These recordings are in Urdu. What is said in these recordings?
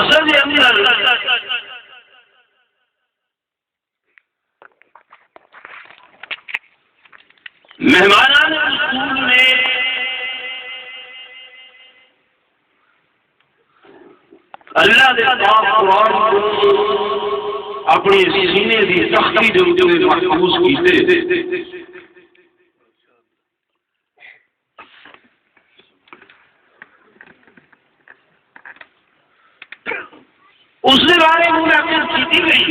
اصل اندر مہمانان رسول نے اللہ دے پاک قرآن کو اپنی سینے دی تختی دے اوپر محفوظ کیتے اس کے بارے میں منعقد کی گئی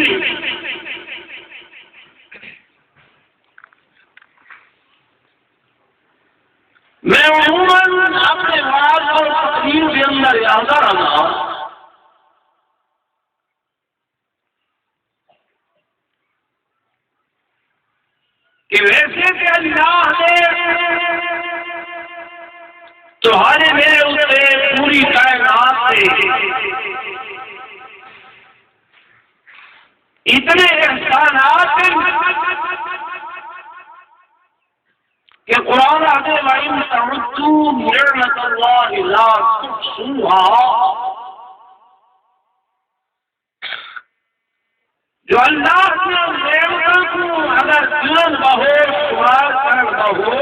میں عموماً اپنے وعظ اور تقریر کے اندر یاد رہا کہ ویسے کہ اللہ نے تمہارے میرے اوپر پوری کائنات سے اتنے احسانات کہ قرآن آتے وَإِن تَعُدُّوا نِعْمَةَ اللَّهِ لَا تُحْصُوهَا، جو اللہ کی نعمتوں کو اگر جان بہو شمار کر بہو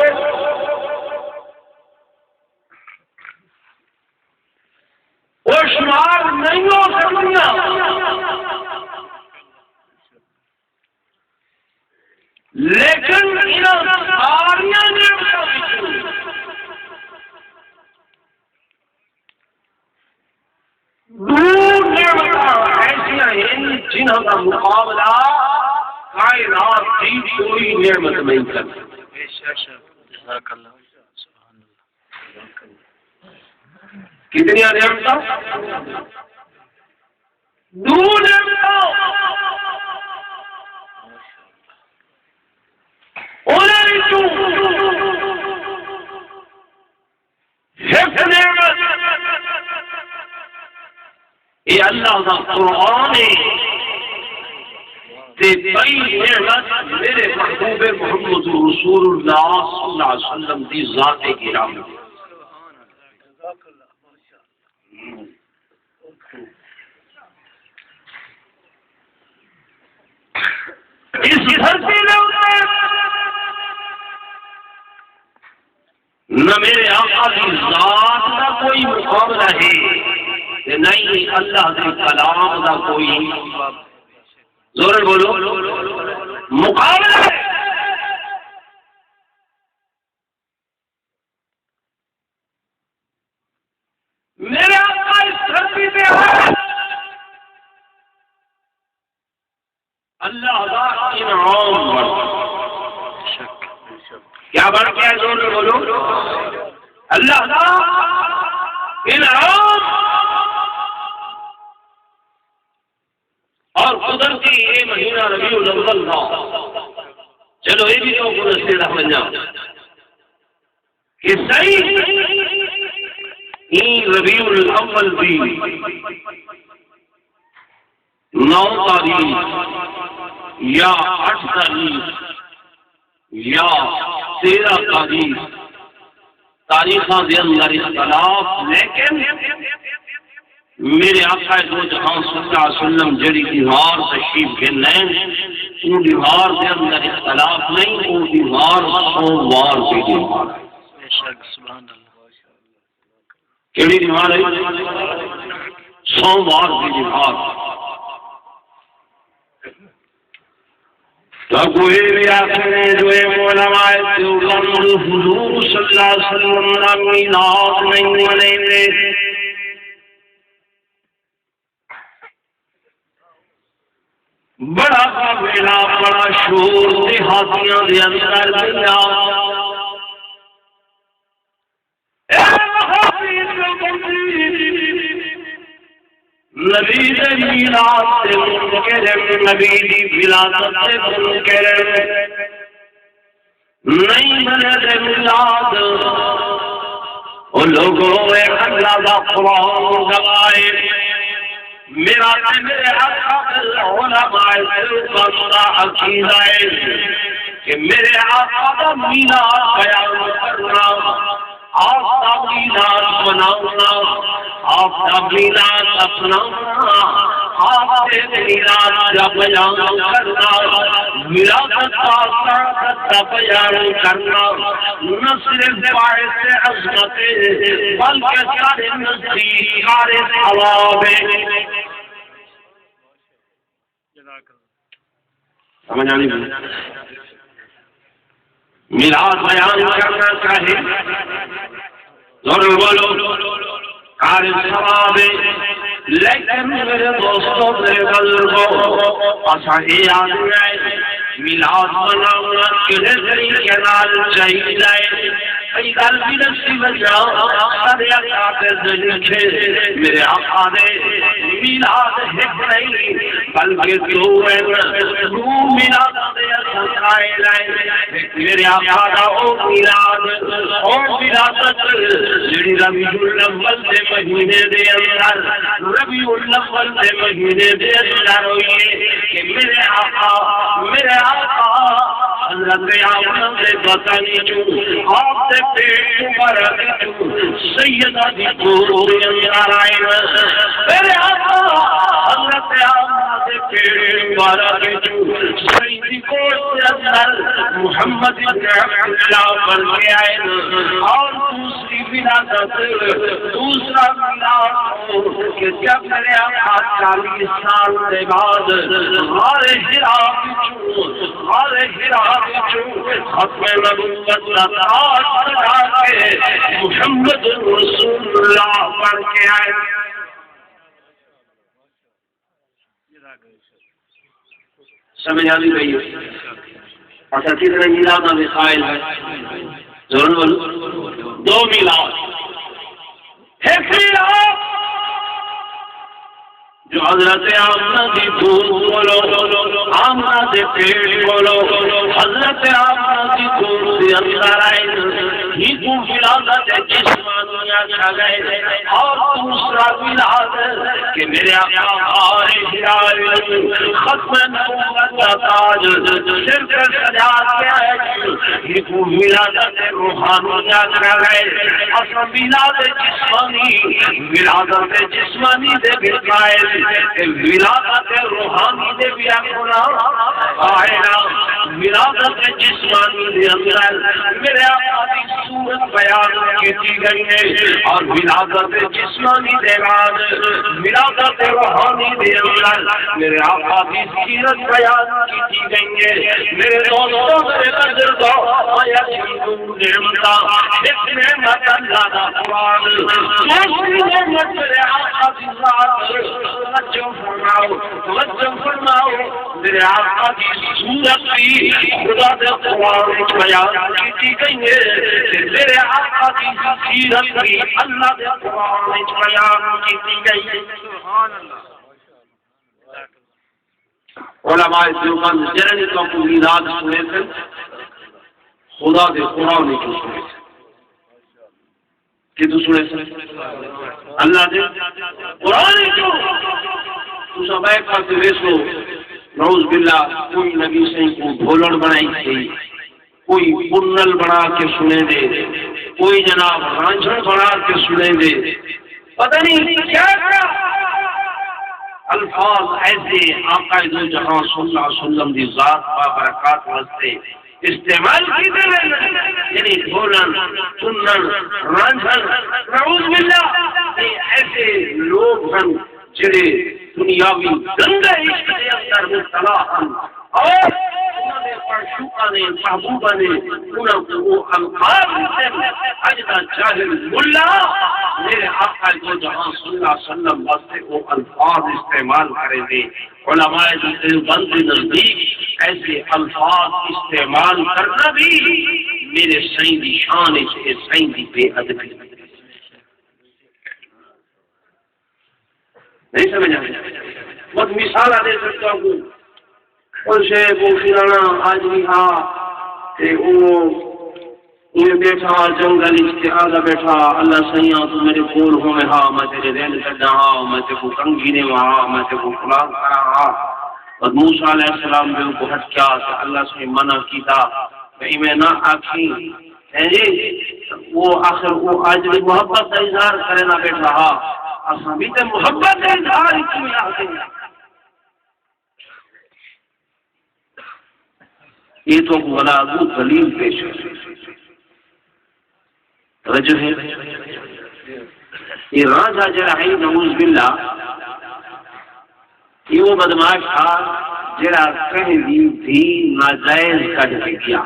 وہ شمار نہیں ہو سکتا، لیکن ان ساری نعمتوں دور نعمتیں ایسا ہیں جنہوں کا مقابلہ کائنات کی کوئی نعمت نہیں کرتی. کتنی نعمتیں؟ دور نعمتیں یہ اللہ کا قرآن ہے کئی نعمت میرے محبوب محمد رسول اللہ صلی اللہ علیہ وسلم کی ذات کرام. اس دھرتی میں نہ میرے آقا کی ذات کا کوئی مقابلہ ہے نہیں اللہ کے کلام کا کوئی زور بولو مقابلہ ہے. میرے آقا اس دھرتی پہ اللہ کا انعام کیا بڑھ گیا زور میں بولو اللہ کا انعام اور قدرتی یہ مہینہ ربیع الاول تھا. چلو یہ بھی تو نصیحت بن جاؤ کہ صحیح ربیع الاول بھی 9 تاریخ یا 8 تاریخ یا 13 تاریخوں کے اندر اختلاف، لیکن میرے آقا دو جہاں صلی اللہ علیہ وسلم جڑی دیوار تشریف کے لیں ان دیوار کے اندر اختلاف نہیں، وہ دیوار سوموار کی دیوار ہے. کیڑی دیوار ہے؟ سوموار کی دیوار. تو کوئی بھی آخرے جو علماء دیوبند حضور صلی اللہ علیہ وسلم کا میلاد نہیں منیں گے. بڑا قافلہ بڑا شور دیہاتیاں دے اندر گیا. نبی دے میلاد سے منکر، نبی دی ولادت سے منکر نہیں منے دے میلاد. وہ لوگوں نے اللہ کا قرآن گوائے میرا میرے علماء کا عقیدہ ہے کہ میرے آقا کا میلاد بیان کرنا آفتاب میلاد منانا، آفتاب میلاد اپنانا، آپ سے میلاد کا بیان کرنا، ولادت کا بیان کرنا، نہ صرف باعث عظمت بلکہ سارے نزدیک سارے ثواب ہے۔ سمجھ آئی؟ میلاد بیان کرنا چاہے ضرور بولو کار ثواب ہے، لیکن میرے دوستوں میرے بزرگوں ایسا ہی آدمی ہے میلاد منانا کہنے طریقے نال چاہیے کئی گل بھی نصیب جاؤ سارے آقا لکھے میرے آقا نے میلاد ایک نہیں بلکہ دو میلاد میرے آقا دا او میلاد اور ولادت جڑی ربیع الاول دے مہینے دے اندر ربیع الاول دے مہینے دے اندر ہوئی کہ میرے آقا حضرت آمنہ سے بطنی جو آپ سے پیٹ مبارک جو سیدہ دی گود اندر آئے میرے آقا حضرت آمنہ سے پیٹ مبارک جو سیدی گود اندر محمد بن عبداللہ بن کے آئے اور دوسری ولادت دوسرا میلاد کہ جب میرے آقا 40 سال کے بعد غار حرا ختم نبوت کا تاج سجا کے محمد رسول اللہ بن کے آئے۔ سمجھ آ رہی ہے؟ اور کتنے میلاد میں قائل ہے ضرور دو میلاد، ایک میلاد جو حضرت آمنہ کی دودھ بولو آمنہ کے پیٹ بولو حضرت آمنہ کی دودھ سے اندر آئے ہی تو ولادت جسمانیہ چھا گئے اور دوسرا میلاد کہ میرے آقا ختم نبوت کا تاج سر پر سجا کے آئے ہی تو ولادت روحانیہ چھا گئے اصل میلاد جسمانی دے بلقائے ولادت روحانی دے بھی اپنا آئینا ولادت جسمانی دے اندر میرے آقا کی صورت بیان کی گئی ہے اور ولادت جسمانی دے بعد ولادت روحانی دے اندر میرے آقا کی سیرت بیان کی گئی ہے۔ میرے دوستوں میرے بزرگوں ایک نعمت اللہ کا قرآن دوسری نعمت میرے آقا کی ذات توجہ فرماؤ میرے آقا کی صورت بھی خدا دے قرآن بیان کی گئی ہے، میرے آقا کی سیرت بھی اللہ دے قرآن بیان کی گئی ہے۔ علماء دیوبند جنہی کا میلاد سنے تھے خدا دے قرآن کی سنے تھے کہ تو سنے تھے اللہ دے قرآن کیوں تو سب ایک پاس ویسو نعوذ باللہ کوئی نبی سے کو بھولن بنائی تھی کوئی پنل بنا کے سنے دے کوئی جناب رانجھن بنا کے سنے دے پتہ نہیں کیا الفاظ ایسے آقا دو جہاں صلی اللہ علیہ وسلم دی ذات با برکات واسطے استعمال کی دے یعنی بھولن سنن رانجھن نعوذ باللہ ایسے لوگ ہیں جڑے دنیاوی گندے عشق کے اندر مبتلا ہیں اور انہوں نے پرشوکا نے محبوبہ نے انہوں کو وہ القاب سے اجدہ جاہل ملا میرے آقا کو جہاں صلی اللہ علیہ وسلم واسطے وہ الفاظ استعمال کریں گے۔ علماء دیوبند نزدیک ایسے الفاظ استعمال کرنا بھی میرے سائیں دی شان ہے، سائیں دی بے ادبی نہیں سمجھا۔ بہت مثال دے سکتا ہوں ان سے وہ فلانا آج بھی ہاں کہ وہ بیٹھا جنگل استعاذہ بیٹھا اللہ سیاں تو میرے کول ہو میں ہاں میں تیرے دین کڈا ہاں میں تے کو کنگینے ہاں میں تے کو فلان کرا ہاں اور موسیٰ علیہ السلام نے ان کو ہٹ کیا کہ اللہ سے منع کیتا کہ میں نہ آکھی جی وہ آخر وہ آج بھی محبت کا اظہار کرے نہ بیٹھ رہا اصل بھی تو محبت کا اظہار ہی ملا یہ تو بلا ابو دلیل پیش ہے توجہ ہے یہ راجا جڑا ہے نعوذ باللہ یہ وہ بدماش تھا جڑا کہیں بھی ناجائز کٹ کے کیا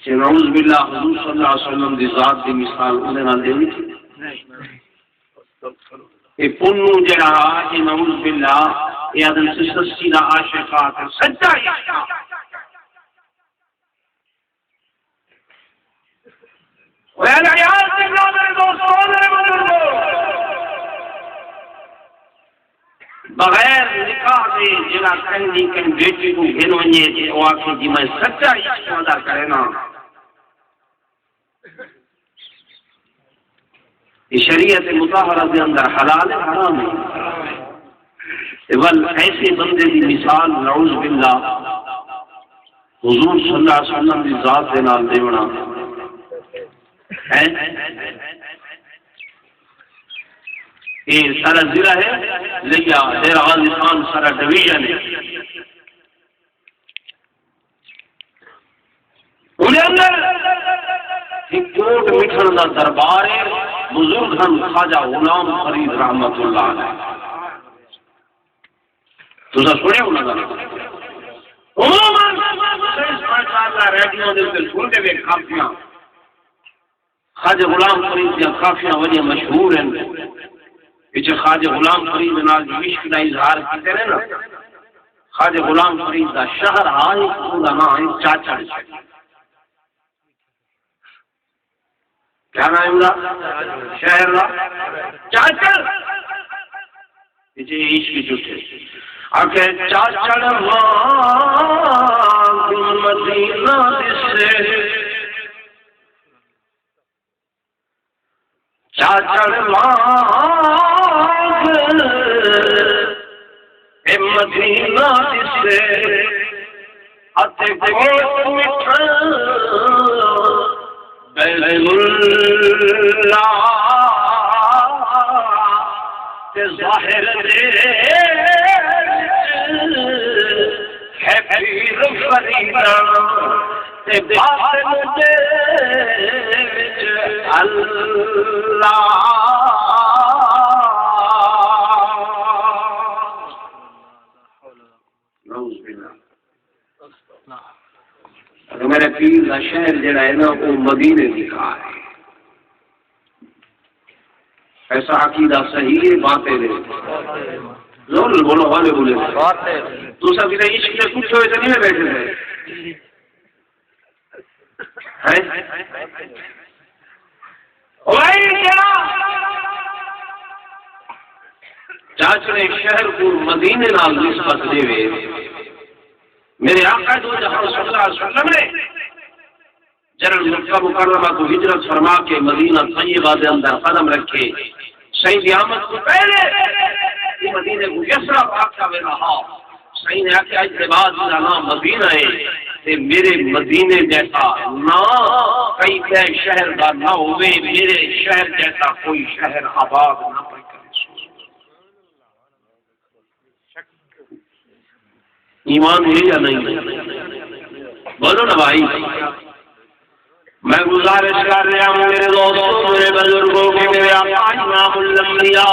نعوذ باللہ حضور صلی اللہ علیہ وسلم دی ذات دی مثال انہیں نہ دینی تھی یہ پنو جڑا یہ نعوذ باللہ یہ عدل سے سچا عاشقات سچا عشق بغیر نکاح سے جنا کہیں بیٹی کو گھن ونجے وہ آخر جی میں سچا عشق ادا کرے نا یہ شریعت مطہرہ کے اندر حلال ہے حرام ہے بل ایسے بندے کی مثال نعوذ باللہ حضور صلی اللہ علیہ وسلم کی ذات کے نال دیونا ہے یہ سارا ضلع ہے لیا دیر غازستان سارا ڈویژن ہے انہیں اندر ایک کوٹ مٹھن کا دربار ہے بزرگ خواجہ غلام فرید رحمت اللہ علیہ تو سنے انہوں نے ریڈیو کے سنتے ہوئے کافیاں خواجہ غلام فرید دیا کافیاں وجہ مشہور ہیں پیچھے خواجہ غلام فرید نال جو عشق کا اظہار کرتے ہیں نا خواجہ غلام فرید کا شہر آئے ان کا نام ہے چاچڑ کیا نام ہے شہر کا چاچڑ پیچھے عشق جھوٹے آکے چاچڑ مدینہ سے چاچڑ مدینہ سے اتے کوٹ مٹھن بیل اللہ تے ظاہر دے ہے پیر فریدہ تے باطن دے اللہ میرے پیر کا شہر جڑا ہے نا وہ مدینے دکھا ہے ایسا عقیدہ صحیح ہے باتیں ضرور بولو والے بولے تو سب ادھر عشق سے کچھ ہوئے تو نہیں بیٹھے تھے چاچڑے شہر کو مدینے نال نسبت دے میرے آقا دو جہاں صلی اللہ علیہ وسلم نے جنرل مکہ مکرمہ کو ہجرت فرما کے مدینہ طیبہ کے اندر قدم رکھے صحیح قیامت کو پہلے یہ مدینے کو یسرا پاکا میں رہا صحیح نے آخیا اس کے بعد میرا نام مدینہ ہے تے میرے مدینے جیسا نہ کئی کئی شہر کا نہ ہوئے میرے شہر جیسا کوئی شہر آباد نہ پائے ایمان ہے یا نہیں بولو نا بھائی میں گزارش کر رہا ہوں میرے دوستوں میرے بزرگوں کے میرے آقا امام الانبیاء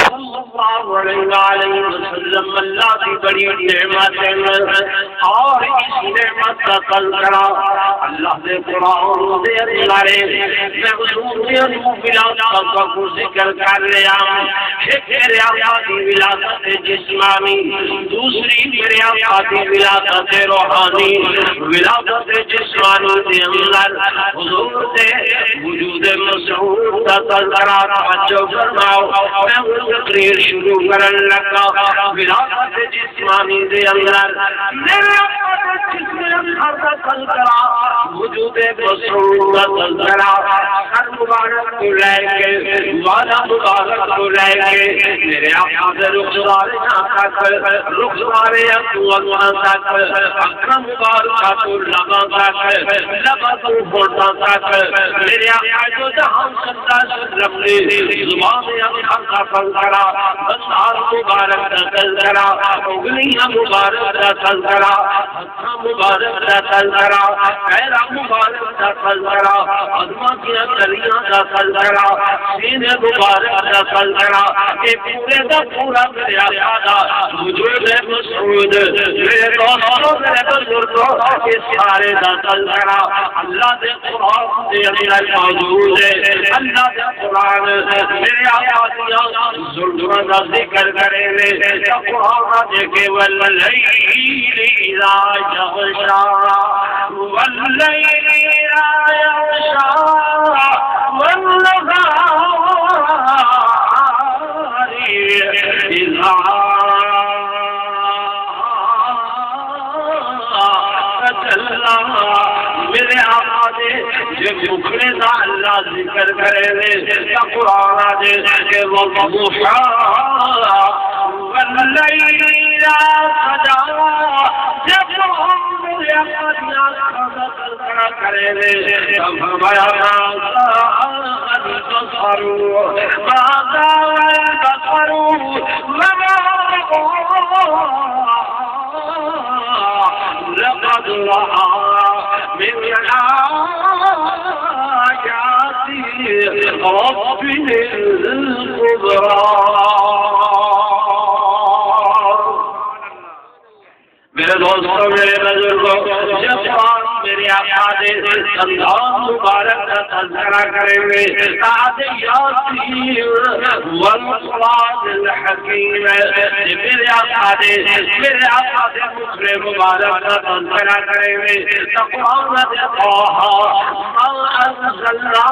صلی اللہ علیہ وسلم اللہ کی بڑی نعمت ہے اور اس نعمت کا تذکرہ اللہ دے قرآن دے اندر میں حضور دے ولادت کا ذکر کر رہا ہوں ایک میرے آقا کی ولادت جسمانی دوسری میرے آقا کی ولادت روحانی ولادت جسمانی دے اندر حضور دے وجود مسعود کا تذکرہ توجہ فرماؤ میں تقریر شروع کرن لگا ولادت جسمانی دے اندر میرے جسم اطہر کا تذکرہ، وجود مسعود کا تذکرہ، سر مبارک کو لے کے والا مبارک کو لے کے میرے آقا سے رخسار تک، رخسار اکوان تک، اکرم مبارک کو لبا تک، لبا کو ہوتا تک، میرے آقا جو جہاں صلی اللہ علیہ وسلم نے زبان اطہر کا تذکرہ، بسار مبارک کا تذکرہ، انگلیاں مبارک کا تذکرہ، ہتھاں مبارک کا تذکرہ، پیرا مبارک کا تذکرہ، عظمہ کی کلیاں کا تذکرہ، سینے مبارک کا تذکرہ، یہ پورے کا پورا میرے آقا دا وجود مسعود، میرے دوستوں میرے بزرگوں، یہ سارے دا تذکرہ اللہ دے قرآن دے اندر موجود ہے۔ اللہ دے قرآن میرے آقا دیا ظلمہ کا ذکر کرے لے، قرآن دے کے واللیل اذا یغشا، واللیل اذا یغشا، والنہار اذا تجلی۔ میرے آقا دے یہ مکھڑے دا اللہ ذکر کرے لے، قرآن دے کہ والضحی واللیل اذا سجا، جب ہم میرے آقا دیا تذکرہ کرے لے، فرمایا ماذا البصر ماذا البصر وما لقد رأى من آيات ربه الكبرى۔ میرے دوستوں میرے بزرگوں، جب قرآن میرے آقا دے اللہ مبارک کا تذکرہ کریں گے، سعد یاسین والقرآن الحکیم، میرے آقا دے مکھڑے مبارک کا تذکرہ کریں گے، قرآن دے طٰہٰ ما انزلنا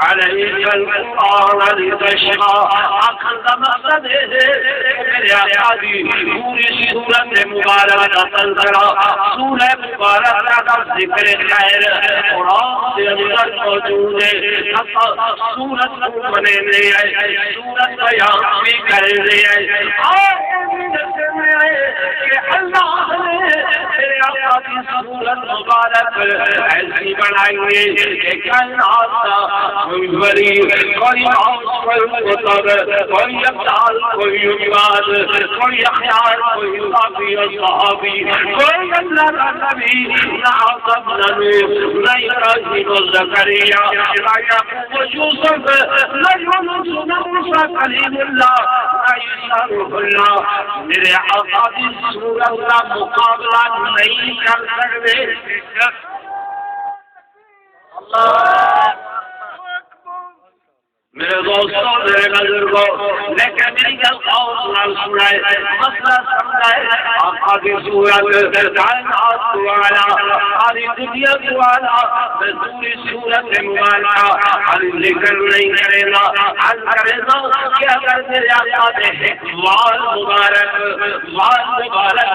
علیک القرآن لتشقی، آخر کا مقصد ہے میرے آقا دی پوری سورت مبارک کا تذکرہ، سورہ مبارک کا ذکر خیر قرآن کے اندر موجود ہے۔ سورت کو بنے لے آئے، سورت بیان بھی کر لے آئے، کہ اللہ نے تیرے آقا کی سورت مبارک ایسی بنائی ہے کہ کائنات کا کوئی ولی، کوئی غوث، کوئی قطب، کوئی ابدال، کوئی عباد، کوئی اخیار، کوئی صحابی، کوئی اللہ کا نبی، نہ آدم نہ نوح نہ ابراہیم و زکریا نہ یعقوب و یوسف نہ یونس نہ موسیٰ کلیم اللہ نہ عیسیٰ روح اللہ میرے آقا کی صورت کا مقابلہ نہیں کر سکتے۔ میرے دوستوں میرے بزرگوں، لیکن میری گل غور نال سنائے، مسئلہ سمجھائے، آقا کی صورت کائنات والا، ساری دنیا والا، پوری صورت مبارکہ ہر ذکر نہیں کرے گا، ہر کرے گا کہ اگر میرے آقا نے وال مبارک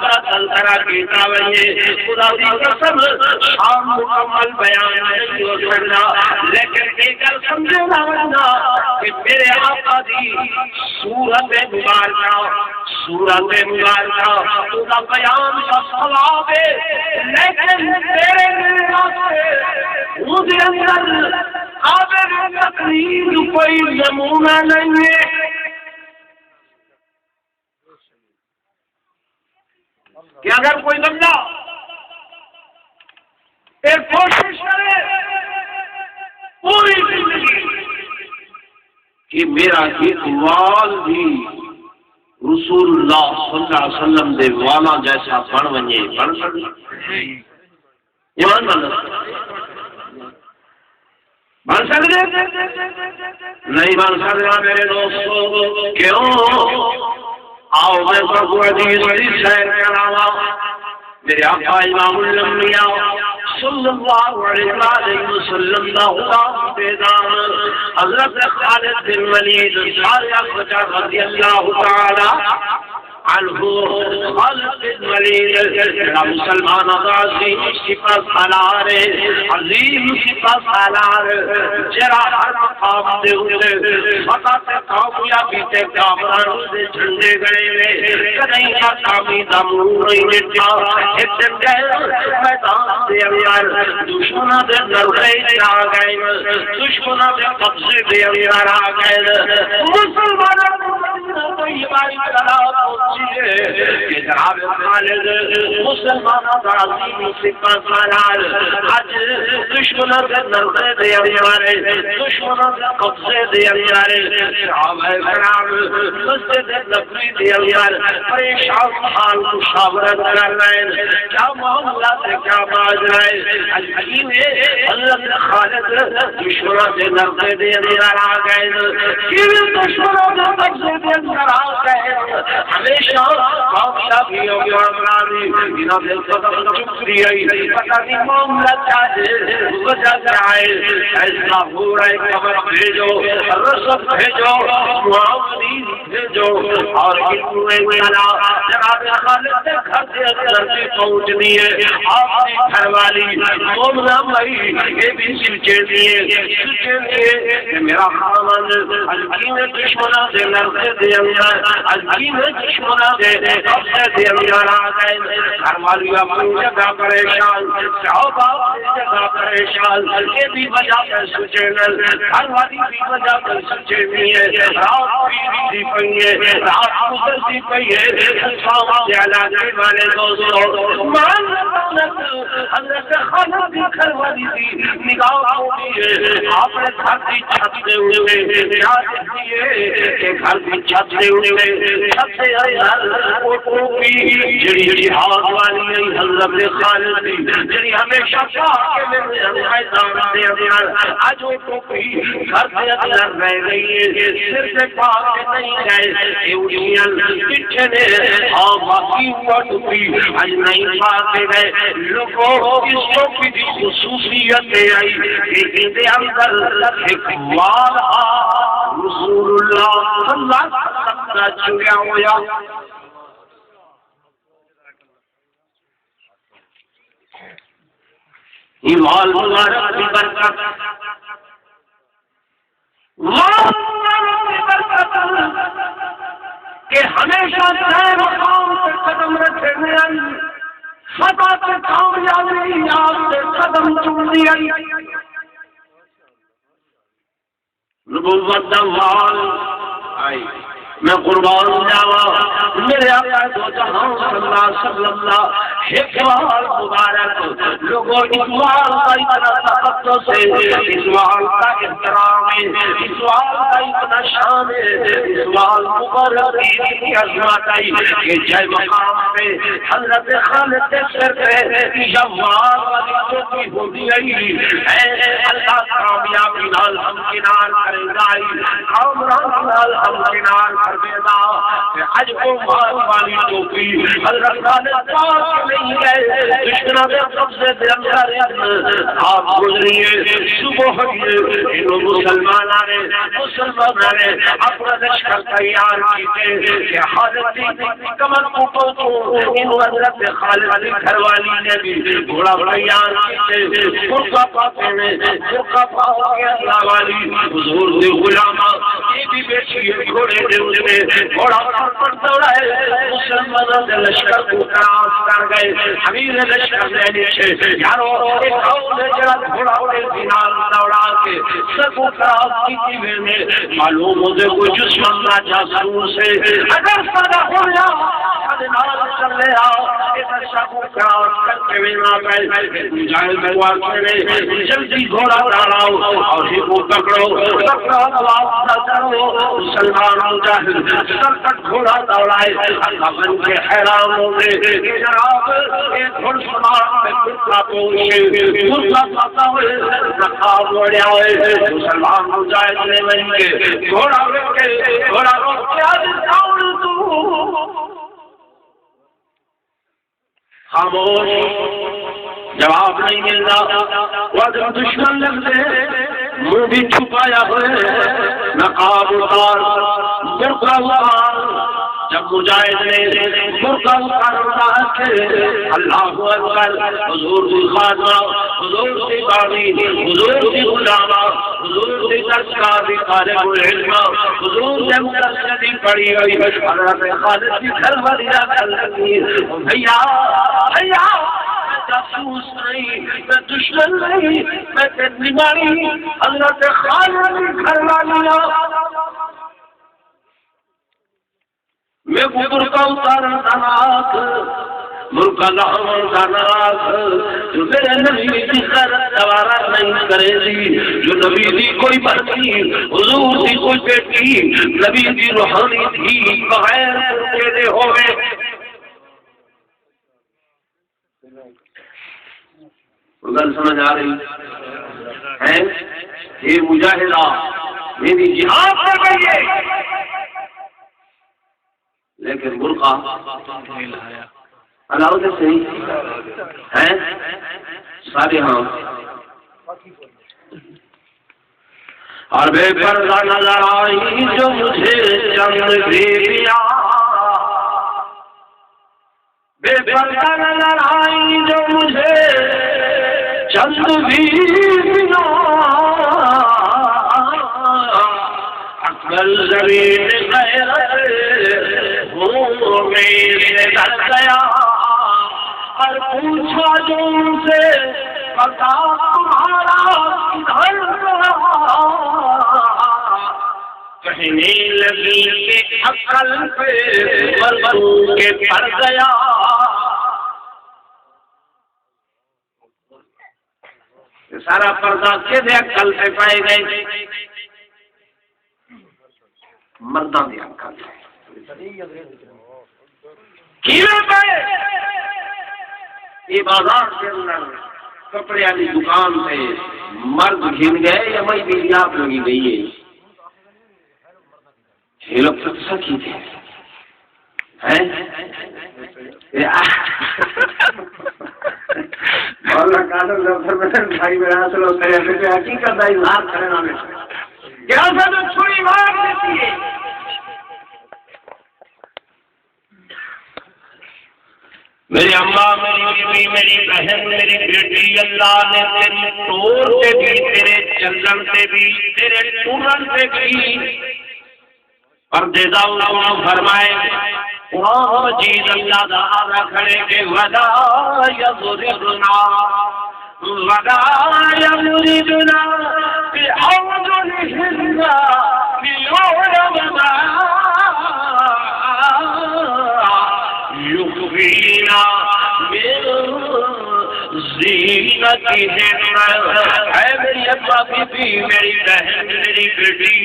کا تذکرہ کیتا ہوئے، خدا کی قسم شان مکمل بیان نہیں ہو سکتا، لیکن ایک گل سمجھے نہ ورنہ کہ میرے آقا دی سورت مبارکہ تو کا بیان کا ثواب ہے، لیکن میرے مجھے اندر قابل تقلید کوئی نمونہ نہیں ہے۔ کہ اگر کوئی بندہ ایک کوشش کرے پوری زندگی کہ میرا ایک وال بھی رسول اللہ صلی اللہ علیہ وسلم دے والا جیسا بن ونجے، بن سکتا ایمان بن سکتے نہیں بن سکتا میرے دوستوں۔ کیوں؟ آؤ میں سب حدیث شہر کراوا، میرے آقا امام الانبیاء صلی اللہ علیہ وسلم دا خطاب بیدار حضرت خالد بن ولید رضی اللہ تعالی عنہ خالد بن ولید مسلمان عظیم سپہ سالار عظیم سپہ سالار جرا ہر مقام دے ہوئے فتح تے کامیابی تے کامران دے جھنڈے گئے کدیں کا کامی دمون نہیں مٹا ایک دن گئے میدان دے اندر دشمنوں دے نرغے آ گئے دشمنوں دے قبضے دے اندر آ گئے مسلمانوں طیبائی طرح پہنچیے کہ جناب خالد مسلمانوں کا عظیم سپہ سالار آج دشمنوں کے نرغے دے اندر دشمنوں کے قبضے دے اندر صحابہ کرام مسجد نبوی دے اندر پریشان حال مشاورت کر رہے ہیں کیا معاملہ ہے کیا ماجرا ہے حکیم حضرت خالد دشمنوں کے نرغے دے اندر آ گئے کہ دشمنوں کے قبضے دے اندر آ گئے ہمیشہ کامیابی ہو گیا امراضی بنا دل قدم چکری آئی پتہ نہیں معاملہ کیا ہے وجہ کیا ہے ایسا ہو رہا ہے خبر بھیجو رسد بھیجو معاونی بھیجو اور انہوں نے جناب خالد کے گھر سے اندر سے پہنچنی ہے آپ کی گھر والی مومنہ بھائی یہ بھی سلچے دیے کہ میرا خامن حلقی میں دشمنہ سے لڑکے دے اندر حلقی میں دشمنہ سے قبضے دے اندر آ گئے گھر والی اپنی جگہ پریشان صحابہ اپنی جگہ پریشان یہ بھی وجہ پر سوچے گھر والی بھی وجہ پر سوچے نہیں ہے رات بھی پئی ہے رات گزرتی پئی ہے شام سے علاقے والے دوستوں حضرت خالد کی گھر والی بھی نگاہ ہوتی ہے آپ نے گھر کی چھت سے ہوئے کیا دیکھتی ہے کہ گھر کی چھت سے ہوئے چھت سے وہ ٹوپی جڑی جہاد والی ہے حضرت خالد کی جڑی ہمیشہ چاہ کے میدان سے اندر آج وہ ٹوپی گھر سے اندر رہ گئی ہے سر سے پاک کے نہیں گئے ایوڈیاں پیچھے نے اور باقی ہوا ٹوپی آج نہیں پاک کے گئے لوگوں اس ٹوپی کی خصوصیت آئی لیکن دے اندر ایک والا رسول اللہ صلی اللہ علیہ وسلم کا چڑیا ہویا ایمان مبارک کی برکت کہ ہمیشہ نئے مقام سے قدم رکھنے آئی فتح سے کامیابی یاد سے قدم چومنی آئی نبوت دوال آئی میں قربان جاوا میرے آقا دو جہاں صلی اللہ علیہ وسلم اقبال مبارک لوگوں اقبال کا اتنا تقدس ہے اقبال کا احترام ہے اقبال کا اتنا شان ہے اقبال مبارک کی عظمت ہے کہ جے مقام پہ حضرت خالد کے سر پہ جوال والی ٹوپی ہوتی ہے اللہ کامیابی نال ہمکنار کرے گا کامران نال ہمکنار کر دے گا کہ اج کو مال والی ٹوپی حضرت خالد پاک نہیں گئے دشمنوں کے قبضے سے اندر آپ گزریے صبح انہوں مسلمانوں نے اپنا لشکر تیار کیتے کہ حالت کمر کو پہنچو انہوں حضرت خالد کی گھر والی نے بھی گھوڑا تیار کیتے فرقہ پاتے نے فرقہ پاؤ کے اللہ والی حضور دے غلامہ یہ بھی بیٹھی ہے گھوڑے دے میں گھوڑا پر دوڑا ہے مسلمانوں کے لشکر کو کراس کر گئے امیر لشکر سے نیچے یارو ایک قوم جڑا گھوڑا کے دینار دوڑا کے سب کو کراس کی میں معلوم ہو دے کوئی دشمن نہ جاسوس ہے اگر سارا ہو یا نال چل لے آؤ اس سب کو کراس کر کے نہ گئے جائل میں واقعے جلدی گھوڑا ڈالاؤ اور ہی کو پکڑو آواز نہ کرو مسلمانوں جاہل سب تک گھوڑا دوڑائے اللہ بن کے حیران ہو گئے جناب ایک گھوڑ سوار میں کتا پہنچے کتا پاتا ہوئے نقاب لوڑیا ہوئے مسلمان مجاہد نے بن کے گھوڑا روک کے گھوڑا روک کے آج دوڑ تو خاموش جواب نہیں ملتا وہ دشمن لگتے منہ بھی چھپایا ہوئے نقاب اتار برقع اتار جب مجاہد نے برقع اتارا کہ اللہ اکبر، حضور کی خاتمہ، حضور کی بانی، حضور کی غلامہ، حضور کی تذکاری طالب العلم، حضور سے مقصدی پڑی ہوئی حضرت خالد کی گھر والیا کر لگی، بھیا بھیا جاسوس نہیں، میں دشمن نہیں، میں تیری مانی حضرت خالد کی گھر والیا، میں برقع اتارا تناک، برقع لاؤں تناک، جو میرے نبی کی خیرت دوارہ نہیں کرے گی، جو نبی کی کوئی بچی، حضور کی کوئی بیٹی، نبی کی روحانی تھی بغیر کے دے ہوئے. گل سمجھ آ رہی ہے؟ یہ مجاہدہ میری جہاد کر گئی ہے، لیکن برقع اللہ سے صحیح ہے سارے ہاں. اور بے پردہ نظر آئی جو مجھے چند بیویاں، بے پردہ نظر آئی جو مجھے چند بیویاں، اکبر زمین غیرت میرے در گیا، اور پوچھا جو ان سے پتا تمہارا کدھر گیا، کہنے لگی کہ عقل پہ مردوں کے پڑ گیا. سارا پردہ کدے عقل پہ پائے گئے؟ مردوں کی عقل یہ بازار کے اندر کپڑے والی دکان سے مرد گھن گئے یا وہی بیوی آپ لگی گئی ہے؟ یہ لوگ سچی تھے حقیقت چھوڑی مار دیتی ہے. میری اماں، میری بیوی، میری بہن، میری بیٹی، اللہ نے تیری ٹور سے بھی، تیرے چلن سے بھی، تیرے ٹورن سے بھی پردیدہ علماء فرمائے. قرآن مجید اللہ تعالیٰ کھڑے کے وَلَا يَضْرِبْنَا وَلَا يَضْرِبْنَا بِأَرْجُلِهِنَّ لِيُعْلَمَ مَا يُخْفِينَ مِن زِينَتِهِنَّ. اے میری اماں، بیوی، میری بہن، میری بیٹی،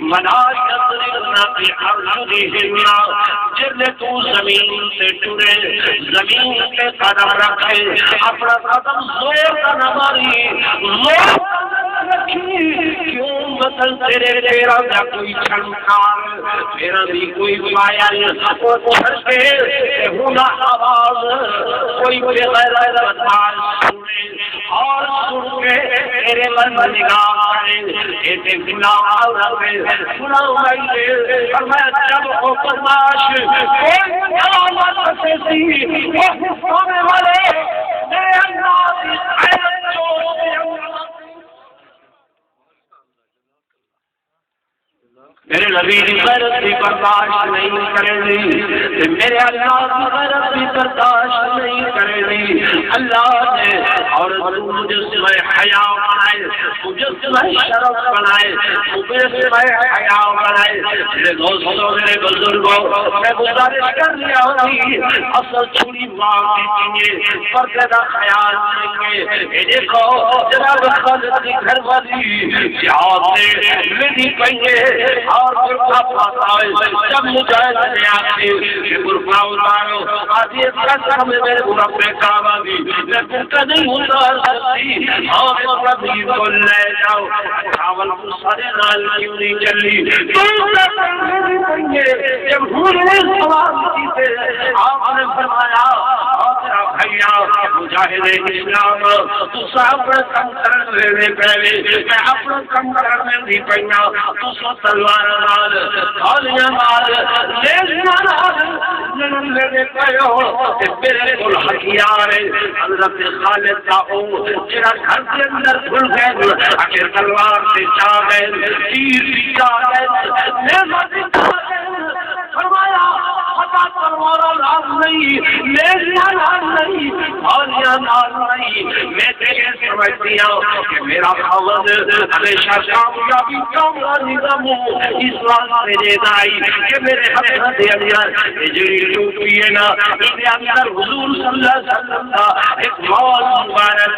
وَلَا يَضْرِبْنَ بِأَرْجُلِهِنَّ، جب تو زمین سے ٹرے، زمین پہ قدم رکھے، اپنا قدم زور کا نہ ماری، زور کیوں مثل تیرے پیرا کا کوئی چھنکار، میرا بھی کوئی پائل، وہ پڑھ کے ہونا آواز، کوئی بغیر آواز سنے اور سن کے تیرے من نگاہ کرے، ایسے گناہ رکھے، گناہ ہوئے. فرمایا جب ہو فرماش کوئی قیامت سے وہ ہونے والے میرے اللہ کی خیرت جو میرے نبی کی غیرت بھی برداشت نہیں کرے گی، میرے اللہ کی غیرت بھی برداشت نہیں کرے گی. اللہ نے اور مجسمہ حیا بنائے، مجسمہ شرف بنائے، مجسمہ حیا بنائے. میرے دوستوں، میرے بزرگوں، میں گزارش کر رہا ہوں اصل چھری ماں کی پردے کا خیال کریں گے. یہ دیکھو جناب خالد کی گھر والی جہاد میں نہیں کہیں اور برقع پاتا ہے. جب مجاہد نے آتے کہ برقع اتارو، آدھی ایسا میں میرے مربع کعبہ بھی میں برقع نہیں اتار سکتی، اور نبی کو لے جاؤ. راول کو سارے نال کیوں نہیں چلی؟ جب حور نے سوال کی تھے، آپ نے فرمایا تیرا بھائی لیا مجاہد اسلام تو اپنا کم کرنے پہلے میں اپنا کم کرنے دی پہنا تو تلوار نال گالیاں نال لیزیاں نال لڑنے پہو میرے کول ہتھیار حضرت خالد کا او جڑا گھر کے اندر کھل گئے اگر تلوار سے جا گئے تیر جا گئے فرمایا پتا تلوار نال نہیں لیزیاں نال نہیں گالیاں نال نہیں میں تیرے سمجھتی ہوں کہ میرا خاوند ہمیشہ کامیابی کامرانی دا منہ اس واسطے دیتا آئی کہ میرے حضرت علیہ جڑی ٹوپی ہے نا اس اندر حضور صلی اللہ علیہ وسلم کا ایک موت مبارک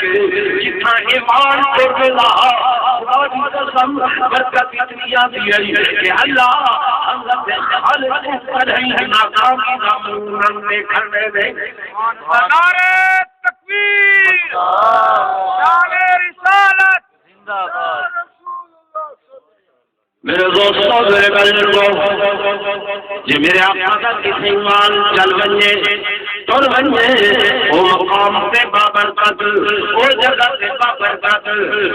جتنا ایمان کرنے لہا خدا کی قسم برکت اتنی آتی ہے کہ اللہ حضرت خالد کدھئی ناکامی دا منہ نے کرنے دے نعرہ تکبیر نعرہ رسالت زندہ باد میرے دوستوں میرے بزرگوں جی میرے آقا کا کسی ایمان چل بنجے تر بنجے وہ مقام سے بابرکت وہ جگہ سے بابرکت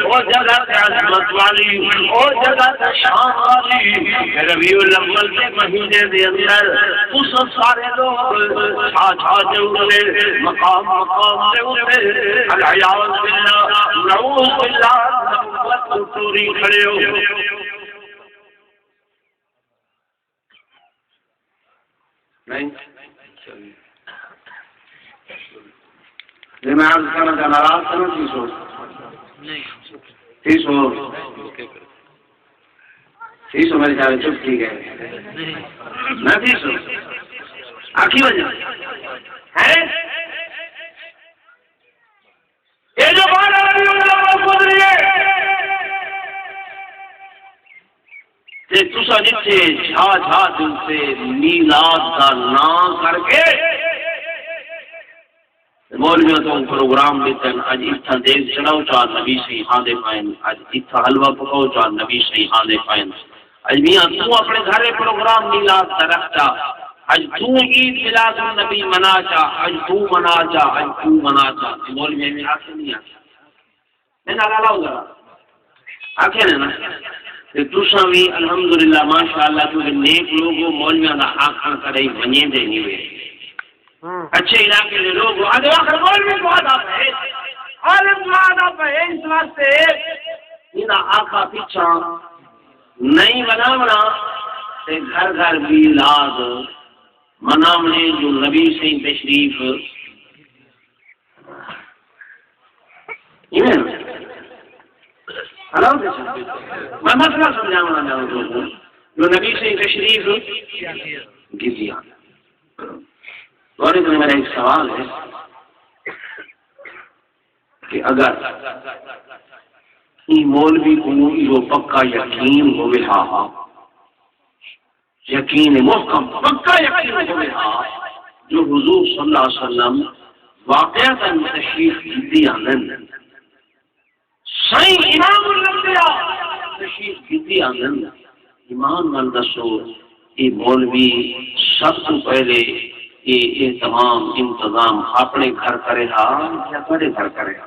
وہ جگہ سے عظمت والی وہ جگہ سے شان والی ربیع الاول کے مہینے دے اندر اس سارے لوگ چھا سے اٹھے مقام سے اٹھے العیاذ باللہ نعوذ باللہ نبوت توری کھڑے ہو نہیں میں عرض کرنا چاہ ناراض کروں تیسو میرے خیال چپ ٹھیک ہے نہ تیسو آخری وجہ ہے یہ جو بات گزری ہے تسا جتنے جھا دل سے میلاد کا نام کر کے مولویوں تو پروگرام دیتے ہیں اج اتھا دیکھ چڑھاؤ چاہ نبی سے ہاں دے پائیں اج اتھا حلوہ پکاؤ چاہ نبی سے ہاں دے پائیں اج میاں تو اپنے گھرے پروگرام میلاد کا رکھتا اج تو عید میلاد النبی منا چاہ اج تو منا چاہ اج تو منا چاہ مولوی میں آکھے نہیں آکھے میں نہ لاؤ ذرا آکھے نا تساں بھی الحمدللہ ماشاءاللہ کیونکہ نیک لوگوں مولویاں دا آکھن کرے ونجے دے نہیں ہوئے اچھے علاقے کے لوگ آج آخر مولوی کو آداب ہے عالم کو آداب ہے اس واسطے انہا آقا پیچھا نہیں بنا گھر گھر میلاد منامنے جو نبی سے تشریف میں مسئلہ سمجھانا چاہوں گا جو نبی سے تشریف گزیا اور میرا ایک سوال ہے کہ اگر مولوی کو جو پکا یقین ہوئے ہاں یقین محکم پکا یقین ہوئے ہاں جو حضور صلی اللہ علیہ وسلم واقعہ تشریف گزی آنند صحیح امام الانبیاء تشریف گزی آنند ایمان من دسو یہ مولوی سب سے پہلے یہ تمام انتظام اپنے گھر کرے ہا یا تھوڑے گھر کرے ہا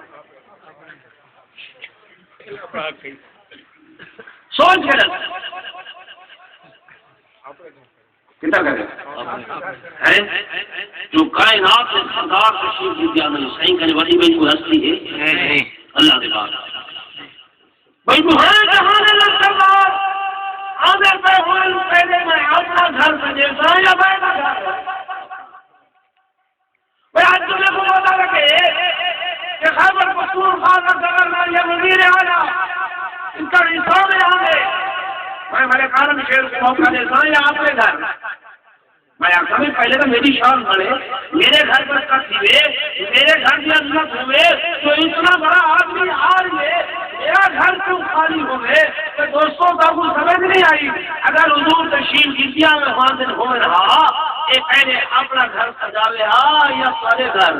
سوچ کرے کتا کرے جو کائنات سے سردار تشریف دیا میں صحیح کرے والی بھائی کوئی ہستی ہے اللہ کے بعد بھائی بہانے جہانے لگ سردار آدھر پہ ہوئے پہلے میں اپنا گھر سجیتا یا بیٹا گھر بھئی آج تمہیں کو پتا لگے کہ خیبر پختونخوا کا گورنر یا وزیر اعلیٰ ان کا نظام آگے میں میرے کارن شیر کو موقع دیتا ہوں یا آپ کے گھر میں آخر میں پہلے تو میری شان بڑھے میرے گھر پر کٹ ہوئے میرے گھر کی عظمت ہوئے تو اتنا بڑا آدمی آج میں میرا گھر کیوں خالی ہوئے تو دوستوں کا کو سمجھ نہیں آئی اگر حضور تشریف گزیا میں حاضر ہو رہا یہ پہلے اپنا گھر سجاوے ہاں یا سارے گھر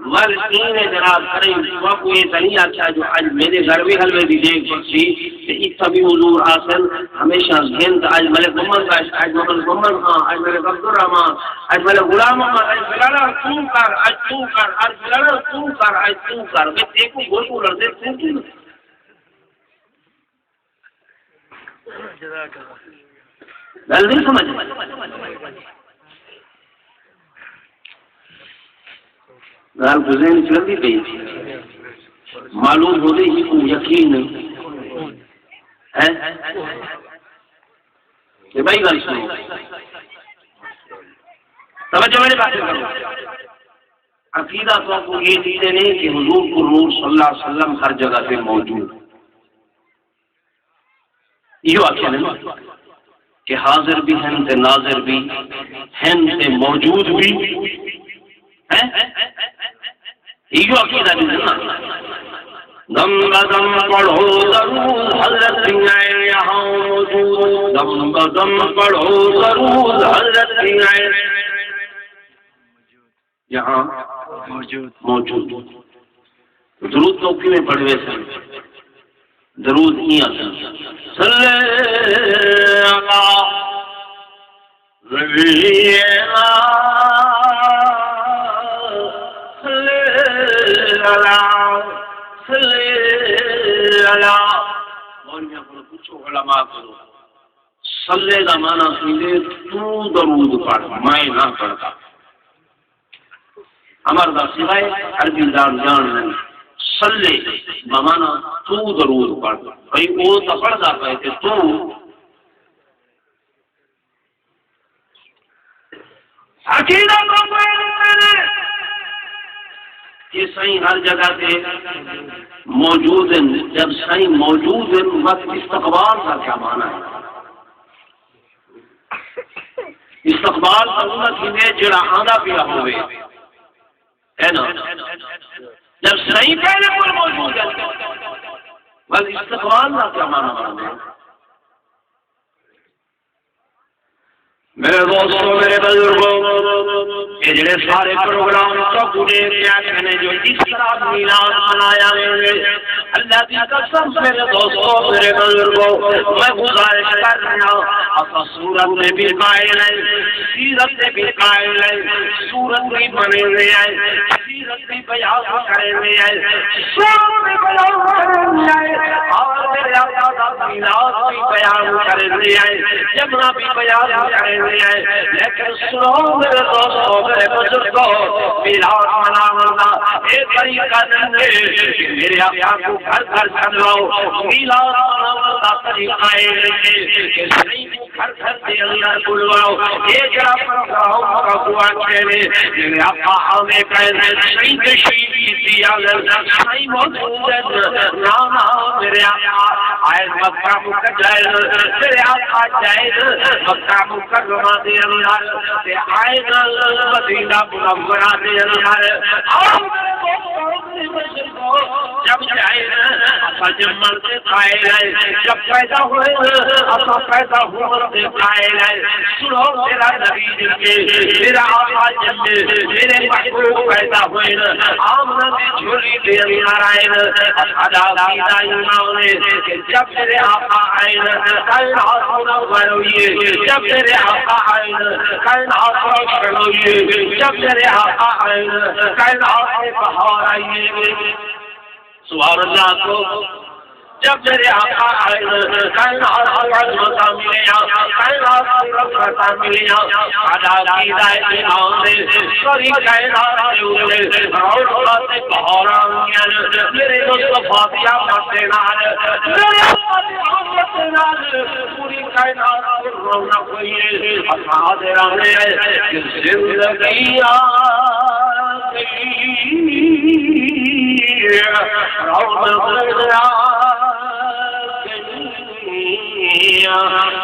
والدین جناب کریں وہ یہ نہیں آخیا جو آج میرے گھر بھی حلوے دی دیکھ بخشی کہ اتنا بھی حضور حاصل ہمیشہ ذہن آج ملک محمد آج محمد خان آج ملک عبدالرحمان آج ملک غلام محمد آج فلانا تو کر آج تو کر آج فلانا تو کر آج تو کر میں دیکھوں گوشو لڑتے تو کیوں گل نہیں سمجھ گال گزین چلتی پئی معلوم ہو رہی کو یقین ہے کہ بھائی گل سنو توجہ میرے بات کرو عقیدہ تو آپ کو یہ چیزیں نہیں کہ حضور کو نور صلی اللہ علیہ وسلم ہر جگہ پہ موجود یہ واقعہ نہیں کہ حاضر بھی ہیں تے ناظر بھی ہیں تے موجود بھی ہیں یہ عقیدہ نہیں نا دم بدم پڑھو ضرور حضرت ہیں یہاں موجود دم بدم پڑھو ضرور حضرت ہیں یہاں موجود درود تو کی میں پڑھوے سے درود ہی آتا صلی اللہ ربینا مولیاں کو پوچھو علماء کو صلی کا معنی سیدھے تو درود پڑھ میں نہ پڑھتا ہمارا دا سوائے عربی دان جان نہیں صلی بمانا تو درود پڑھ بھائی وہ تو پڑھتا پہ کہ تو عقیدہ کہ صحیح ہر جگہ پہ موجود ہیں جب صحیح موجود ہیں وقت استقبال کا کیا معنی ہے استقبال کا ہے جڑا آندا پیا ہوئے ہے نا جب صحیح پہلے پر موجود ہے بس استقبال کا کیا معنی ہے میرے دوستوں میرے بزرگوں یہ جڑے سارے پروگرام تو پورے کیا نے جو اس طرح میلاد منایا ہے اللہ کی قسم میرے دوستوں میرے بزرگوں میں گزارش کر رہا ہوں آپ صورت میں بھی قائل ہے سیرت میں بھی قائل ہے صورت بھی بنے ہوئے ہیں سیرت بھی بیان کرے ہوئے ہیں صورت بھی بیان کرے ہوئے ہیں اور میرے آقا میلاد بھی بیان کرے ہوئے ہیں جمعہ بھی بیان کرے ہوئے ہیں لیکن سنو میرے دوستوں میرے بزرگوں میلاد منانا ایک طریقہ نہیں ہے میرے آقا کو گھر گھر چلاؤ میلاد منانا کا طریقہ ہے کہ صحیح کو گھر گھر سے اندر بلواؤ یہ جرا پروگرام کا ہوا کہنے میرے آقا ہمیں کہنے صحیح تشریف کی صحیح موجود ہے نانا میرے آقا آئے مکہ مکرمہ میرے آقا جائے مکہ مکرمہ دے اندر آئے مدینہ منورہ دے اندر جب جائے اپا جمل سے کھائے گئے جب پیدا ہوئے اپا پیدا ہوئے سے کھائے گئے سنو میرا نبی جن کے میرا آقا جن کے میرے محبوب پیدا ہوئے آمنہ میں جھولی دے اندر آئے ادا کیدہ ایمان نے کہ جب میرے آقا آئے کائنات منور ہوئے جب میرے آقا آئے کائنات روشن ہوئے جب میرے آقا آئے کائنات میں بہار آئیے سبحان اللہ کو جب میرے آقا آئے کائنات عظمتہ ملیا کائنات رفعتہ ملیا ادا کیدہ ایمان نے ساری کائنات سے اولے روشن سے بہار آئیے میرے مصطفیٰ دیا مدینار میرے مدینار پوری کائنات پر رونق ہوئی ہے حاضر آنے زندگی آگئی رونق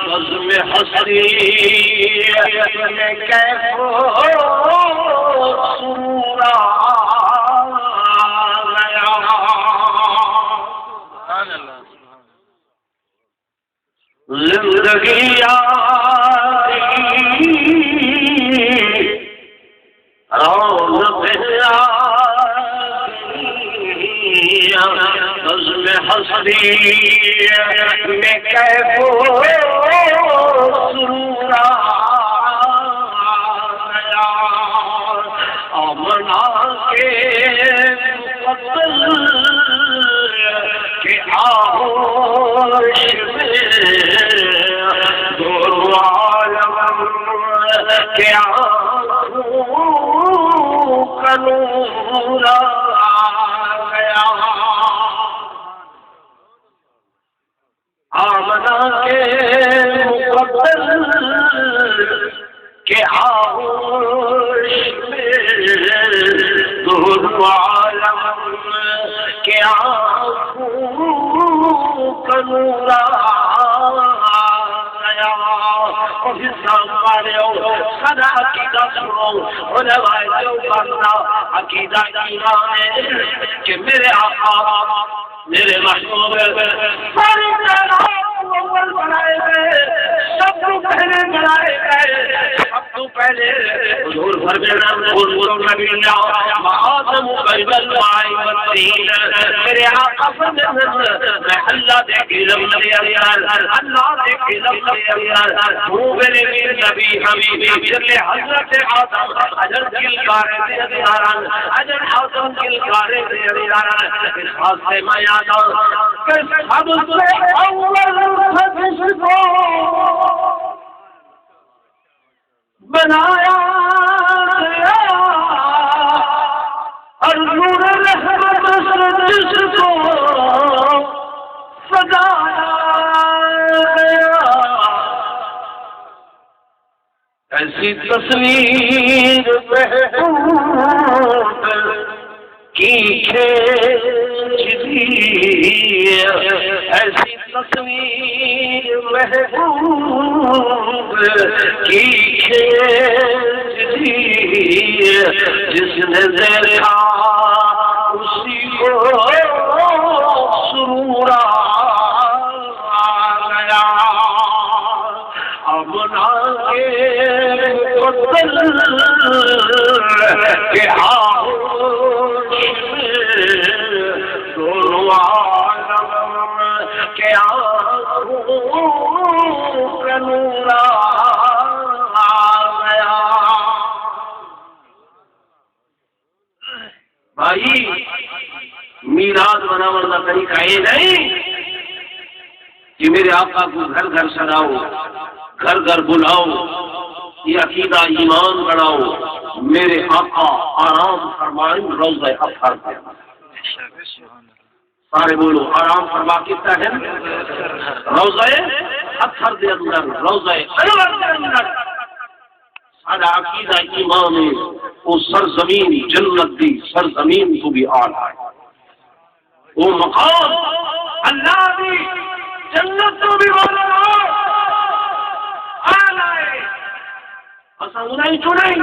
بزم حسری میں کیف سرور آیا زندگی آئی رونق آئی میں کیف و سرور آیا آمنا کے مقدل کے آغوش میں دور عالم کے آنکھوں کا نور آ گیا آمنا کے مقدل کے آغوش میں دور عالم کے آنکھوں کا نور آ گیا اور اسلام والوں سدا عقیدہ سنو علماء دیوبند عقیدہ ایمان ہے کہ میرے آقا میرے محبوب ساری کائنات کو اول بنائے گئے سب کو پہلے بنائے گئے سب کو پہلے حضور فرمایا حضور نبی آدم قبل الماء والطین میرے آقا فرمایا میں اللہ دے علم دے اللہ دے علم دے وہ میرے نبی حبیبی جلے حضرت آدم اجر کل کارے دے دیاران اجر آدم کل کارے دے دیاران اس خاصے میں یاد آؤ کہ سب سے اول خدش کو بنایا گیا اور نور رحمت سے جس کو سجایا گیا ایسی تصویر محبوب کی کھینچی ایسی تصویر محبوب کی کھینچی جس نے دیکھا اسی کو سرور آ گیا امنا کے مقدل کے آغوش میں دونوں عالم کے آنکھوں کا نور آ گیا بھائی میراث منانے کا طریقہ یہ نہیں کہ میرے آقا کو گھر گھر سجاؤ گھر گھر بلاؤ یہ عقیدہ ایمان بڑھاؤ میرے آقا آرام فرمائیں روضہ اطہر پہ سارے بولو آرام فرما کتنا ہے روضہ اطہر دے اندر روضہ انور دے اندر سارا عقیدہ ایمان ہے وہ سرزمین جنت دی سرزمین کو بھی آنا ہے وہ مقام اللہ دی جنت کو بھی آنا ہے ایسا انہیں چنیں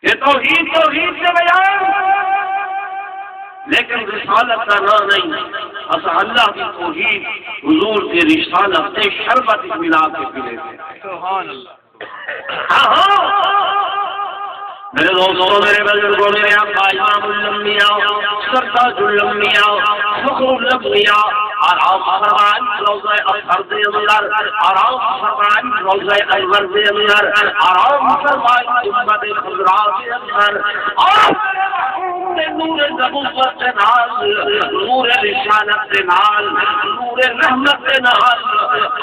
یہ توحید سے بیان لیکن رسالت کا نام نہیں ایسا اللہ کی توحید حضور کے رسالت سے شربت ملا کے پلے تھے سبحان اللہ میرے دوستوں میرے بزرگوں میرے آقا امام الانبیاء سرداج الانبیاء فخر الانبیاء آرام فرمان روضہ اطہر دے اندر آرام فرمان روضہ انور دے اندر آرام فرمان امت خضراء دے اندر اور نور نبوت کے نال نور رسالت کے نال نور رحمت کے نال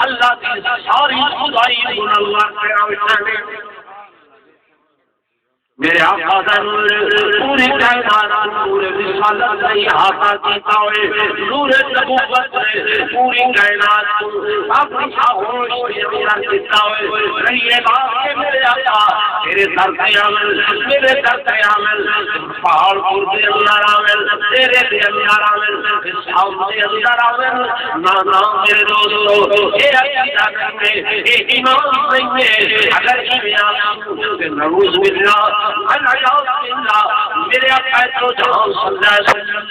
اللہ کی ساری خدائی منور کرے میرے آقا دا نور پوری کائنات نور رسالت نے احاطہ کیتا ہوئے نور نبوت نے پوری کائنات اپنی آغوش میں اندر کیتا ہوئے رہیے بات کے میرے آقا تیرے در قیامل میرے در قیامل پہاڑ پور دے اندر آمل تیرے دے اندر آمل اسحاب دے اندر آمل نانا میرے دوستو اے عقیدہ نہیں اے ایمان نہیں اگر ایمان نعوذ باللہ میرے آقا تو جہاں صلی اللہ علیہ وسلم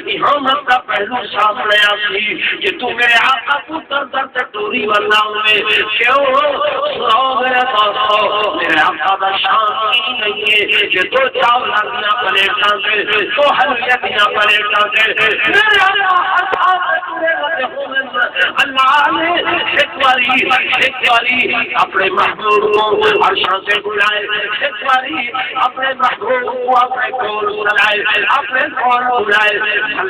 کی احمد کا پہلو سامنے آتی کہ تو میرے آقا کو در در ٹوری ورنہ ہوئے کیوں سناؤ میرے دوستو میرے آقا کا شان ہی نہیں ہے کہ دو چاول دیا پلیٹاں سے دو حلویاں دیا پلیٹاں سے میرے آقا اللہ نے ایک باری اپنے محبوب کو عرشاں سے بلائے، ایک باری اپنے محبوب کو اپنے کول بلائے، اپنے کول بلائے.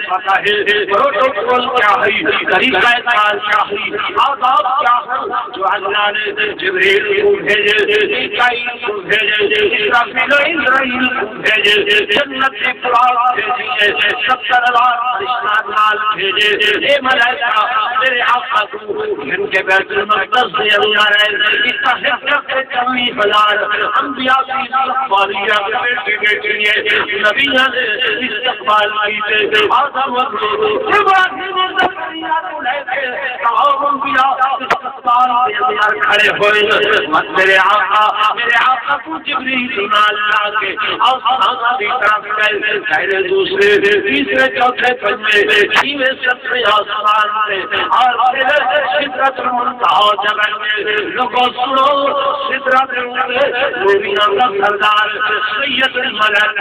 پتہ ہے پروٹوکول کیا ہے، طریقہ کار کیا ہے، آداب کیا ہے جو اللہ نے جبریل کو بھیجے، میکائیل کو بھیجے، اسرافیل کو بھیجے، جنت سے پلاٹ بھیجیے، 70,000 فرشتہ نال بھیجے. اے ملائکہ میرے آقا کو ان کے بیت المقدس سے اندر ہے کمی بلال انبیاء کی استقبالیہ کے بیٹے نبیوں نے استقبال کیتے آدم ابراہیم زکریا کو لے کے تمام انبیاء استقبال کے اندر کھڑے ہوئے. میرے آقا کو جبریل نال لا کے آسمان کی طرف گئے، پہلے دوسرے تیسرے چوتھے پنجے چھویں ستویں آسمان سے اور سدرۃ المنتہا جگہ میں لوگوں سنو سدرۃ نبیوں کا سردار سید الملک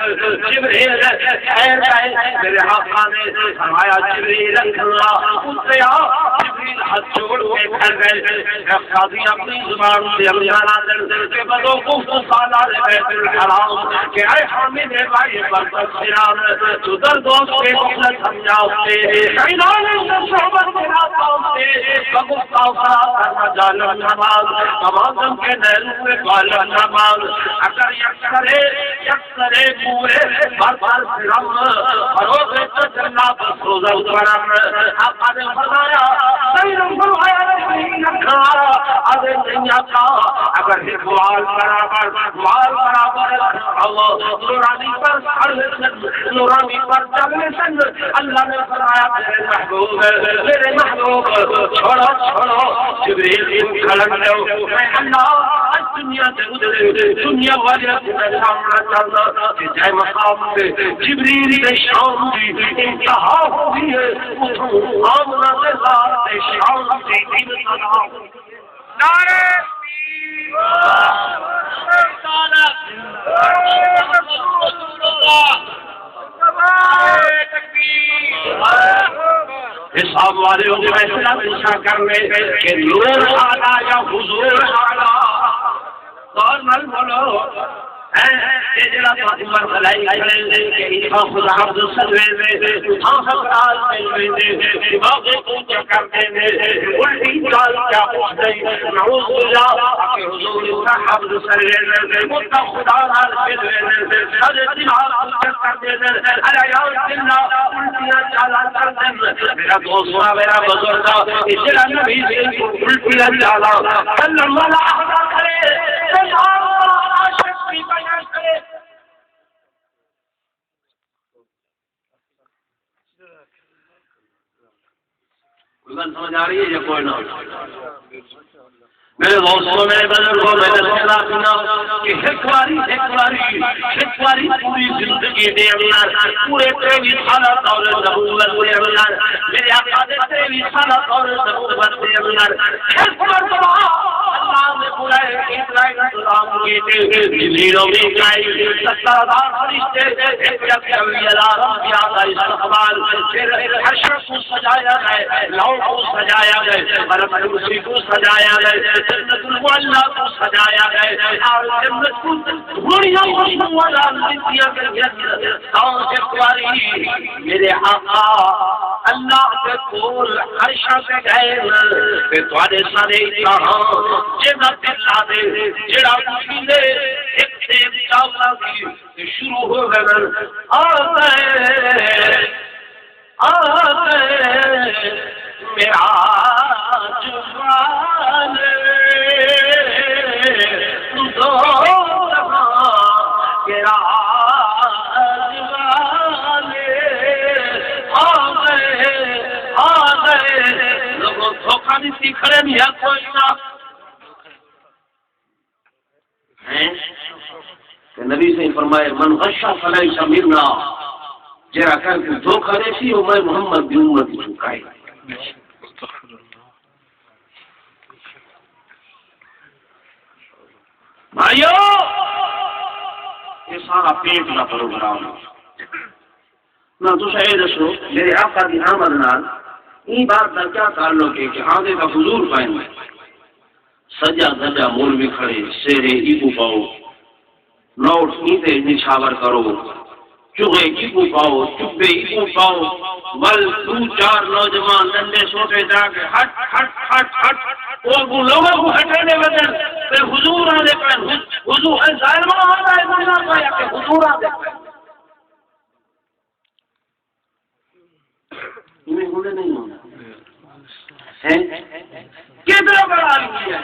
جبریل خیر ہے. میرے آقا نے فرمایا جبریل اللہ اتریا. جبریل ہاتھ جوڑ کے کھڑ گئے. قاضی اپنی زبان سے امیان کے بدو گفت سالار بیت الحرام کہ اے حامد بھائی برکت سلام تو در دوست کے مخلص سمجھاؤتے شہیدان صحبت کے راستاؤتے بگفتا فرا کرنا جانا نماز تمام کے نیلوں میں بالا نماز اگر یکسرے پورے بربر فرم فروغ تو جنہ بس روزہ اتورم. آقا نے فرمایا سیرم فرمایا نہیں رکھا اگر نہیں آتا اگر وال برابر نورانی پر نورانی پر چلنے سن اللہ نے فرمایا میرے محبوب چھوڑو جبریل کھڑک لو میں اللہ دنیا سے دنیا والے سامنا چلنا جائے مقام سے جبریل کے شام کی انتہا ہوئی ہے آمنا سے ذات شام کی انتہا. نعرہ حساب والے ہو فیصلہ پوچھا کرنے کہ نور آنا یا حضور آنا اور مل بولو جڑا عمر بلائی کہ انہاں خدا عبد سلوے میں انہاں خدال میں دماغ کو کر دے الٹی چال کیا پوچھ گئی نعوذ باللہ کہ حضور عبد سلوے میں مت خدا نال ملے سر دماغ کو کر دے الا یا اللہ الٹیاں چالا کر دے. میرا دوست میرا بزرگ جڑا نبی سے الٹیاں چالا صلی اللہ علیہ وسلم سمجھ آ رہی ہے یا کوئی نہ؟ میرے دوستوں میرے بزرگوں میں نے سنا کہ ایک باری پوری زندگی دے اندر پورے 23 سال دور نبوت کے اندر میرے آقا نے 23 سال دور نبوت کے اندر ایک مرتبہ اللہ نے بلائے اسرائیل السلام کے جبریل و میکائیل 70,000 فرشتے ایک اللہ کا استقبال پھر عرش کو سجایا گئے، لوح کو سجایا گئے، برم کرسی کو سجایا گئے، جنت المعلا کو سجایا گئے اور جنت کو دھوڑیاں والا دیا گیا. میرے آقا اللہ کے کول عرشاں سے گئے کہ تھوڑے سارے کہاں جنت اللہ دے جڑا خوشی دے ایک دن چاولا کی شروع ہو گئے میرا جوان دو میرا جوان لوگوں دھوکہ نہیں سیکھنے بھی ہے کوئی نہ کہ نبی سے فرمائے من غش فلیس منا، جرا کر کے دھوکہ دیسی ہو میں محمد کی امت چکائے. بھائیو یہ سارا پیٹ کا پروگرام نہ تو شاید دسو میرے آقا کی آمد نال این بات کا کیا تعلق ہے کہ آگے کا حضور پائیں گے سجا دجا مولوی کھڑے سیرے ایبو پاؤ نوٹ نیتے نچھاور کرو چوہے ایبو پاؤ چپے ایبو پاؤ بل دو چار نوجوان ننڈے چھوٹے جا کے ہٹ ہٹ ہٹ ہٹ وہ لوگوں کو ہٹانے بدل پھر حضور آنے پر حضور ہے ظالمہ آنا ہے مجھا پایا کہ حضور آنے پر انہیں ہونے نہیں ہونا ہے کتنا بڑا عالمی ہے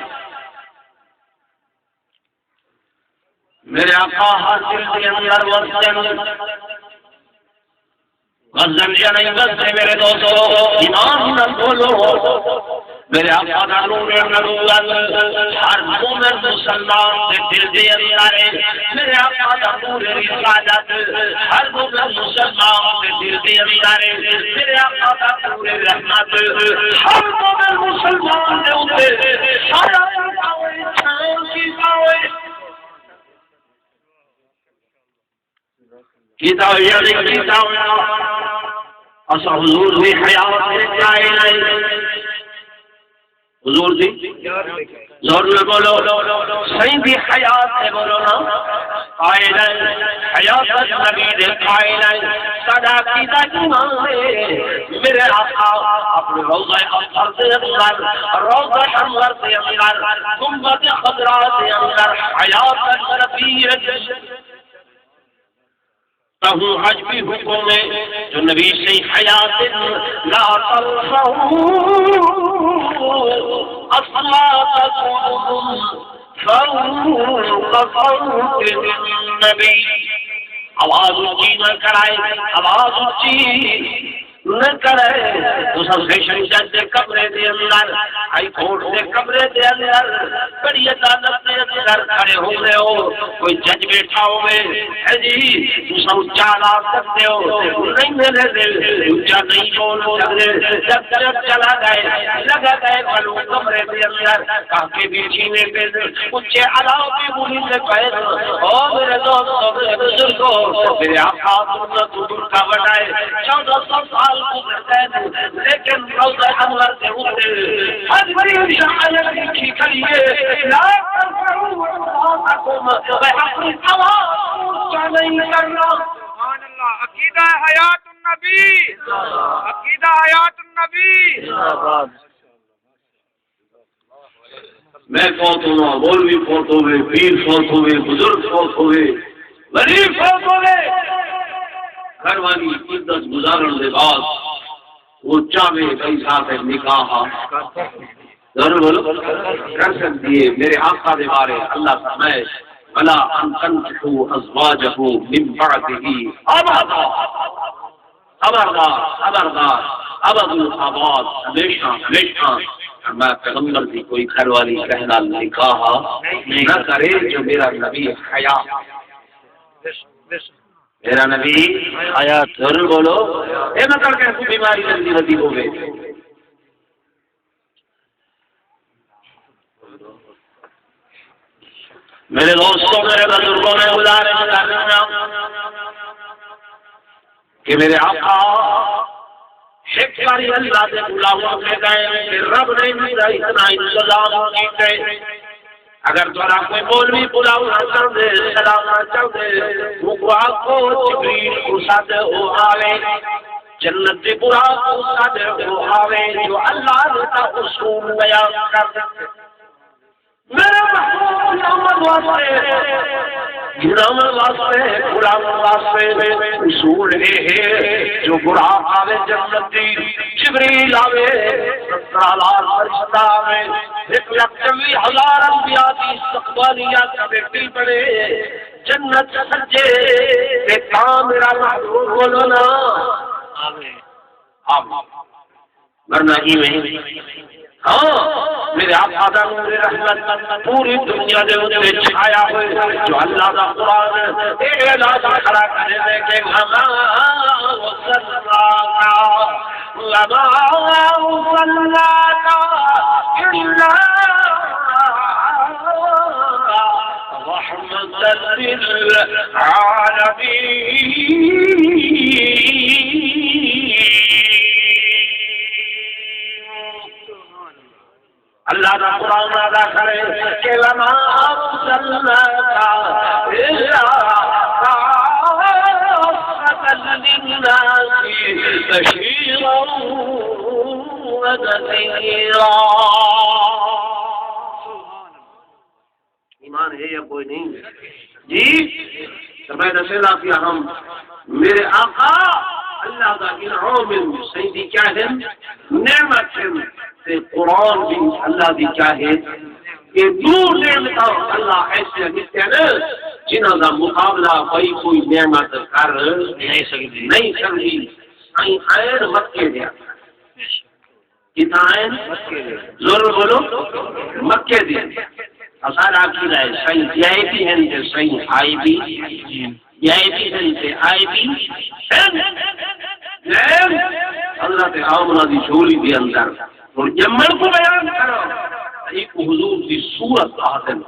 میرے آقا حاصل کے اندر وقت غزل یا نہیں غزل میرے دوستو ایمان نہ بولو میرے آقا کا نور نبوت ہر مومن مسلمان کے دل کے اندر میرے آقا کا نور رسالت ہر مومن مسلمان کے دل کے اندر میرے آقا کا نور رحمت ہر مومن مسلمان کے اوپر سایہ پاوے چھاؤں کی پاوے کتاب یعنی کتاب اصل حضور بھی حیات میں جائے نہیں حضور جی زور میں بولو صحیح بھی حیات ہے بولو نا قائل ہے حیات نبی دے قائل ہے صدا کی ایمان ہے میرے آقا اپنے روضہ اطہر سے اندر روضہ انور سے اندر گنبد خضرا سے اندر حیات نبی تہوں حج بھی حکم ہے جو نبی سے حیات لا ترفعوا اصواتکم فوق صوت النبی آواز اونچی نہ کرائے آواز اونچی نہ کرے تو سب سیشن جج دے کمرے دے اندر ہائی کورٹ دے کمرے دے اندر بڑی عدالت دے اندر کھڑے ہو رہے ہو کوئی جج بیٹھا ہوئے ہے جی تو سب اچھا لا سکتے ہو نہیں میرے دل اچھا نہیں بول سکتے جب جب چلا گئے لگا گئے بلو کمرے دے اندر کافی بھی چھینے پہ اچھے علاو کی بولی سے پہل او میرے دوستوں میرے بزرگوں میرے آقا سنت حضور کا بڑھائے 1400 سال لیکن روضہ انور سے اٹھے حج بری شاعر کی کھڑیے لا ترفعوا اصواتکم بحق الآواز کا نہیں کرنا سبحان اللہ عقیدہ حیات النبی عقیدہ حیات النبی میں فوت ہوا مولوی فوت ہوئے پیر فوت ہوئے بزرگ فوت ہوئے غریب فوت ہوئے گھر والی عزت گزارن کے بعد وہ چاہے کئی ساتھ نکاح ضرور بولو کر سکتی ہے میرے آقا دے بارے اللہ فرمائے بلا ان تنكحوا ازواجه من بعده ابدا خبردار ابد الاباد ہمیشہ ہمیشہ میں پیغمبر کی کوئی گھر والی کہنا نکاح نہ کرے جو میرا نبی حیا میرا نبی حیات ضرور بولو اے نہ کر کے کوئی بیماری جلدی ردی ہو گئے میرے دوستوں میرے بزرگوں میں گزارش کرنا کہ میرے آقا ایک باری اللہ سے بلاوا میں گئے کہ رب نے میرا اتنا انتظام نہیں گئے اگر تمہارا کوئی مولوی بلاؤ نہ چل دے سلام نہ چل دے وہ آپ کو جبریل کو ساتھ ہو آوے جنت سے برا کو ساتھ ہو آوے جو اللہ نے تا اصول بیان کر میرے محبوب محمد واسطے گرام واسطے غلام واسطے اصول ہے جو برا آوے جنت دی جبریل آوے 17,000 فرشتہ آوے 1,40,000 انبیاء کی استقبالیات کا بیٹی پڑے جنت سجے کہ کام میرا محبوب بولو نا آمین ورنہ ہی میں ہاں میرے آقا دا نور رحمت پوری دنیا دے اوتے چھایا ہوئے جو اللہ دا قرآن اے اعلان کھڑا کرے دے کہ لما وصلناک الا رحمة للعالمين اللہ کا قرآن ادا کرے کہ وما ارسلناک الا کافۃ للناس بشیرا ونذیرا ایمان ہے یا کوئی نہیں جی میں دسیلا کہ ہم میرے آقا اللہ کا انعام سیدی کیا ہے نعمت ہے قرآن بھی اللہ بھی کیا ہے کہ دور نعمت اللہ ایسے دیتے ہیں جنہوں کا مقابلہ کوئی نعمت کر نہیں سکتی آئین مکے دیا کتنا آئین زور بولو مکے دیا اصال عقیدہ ہے صحیح جائے بھی ہیں کہ صحیح آئی بھی جائے بھی ہیں کہ آئی بھی اللہ کے آمنہ دی جھولی دی اندر اور جمل کو بیان کرو ایک حضور دی صورت آدم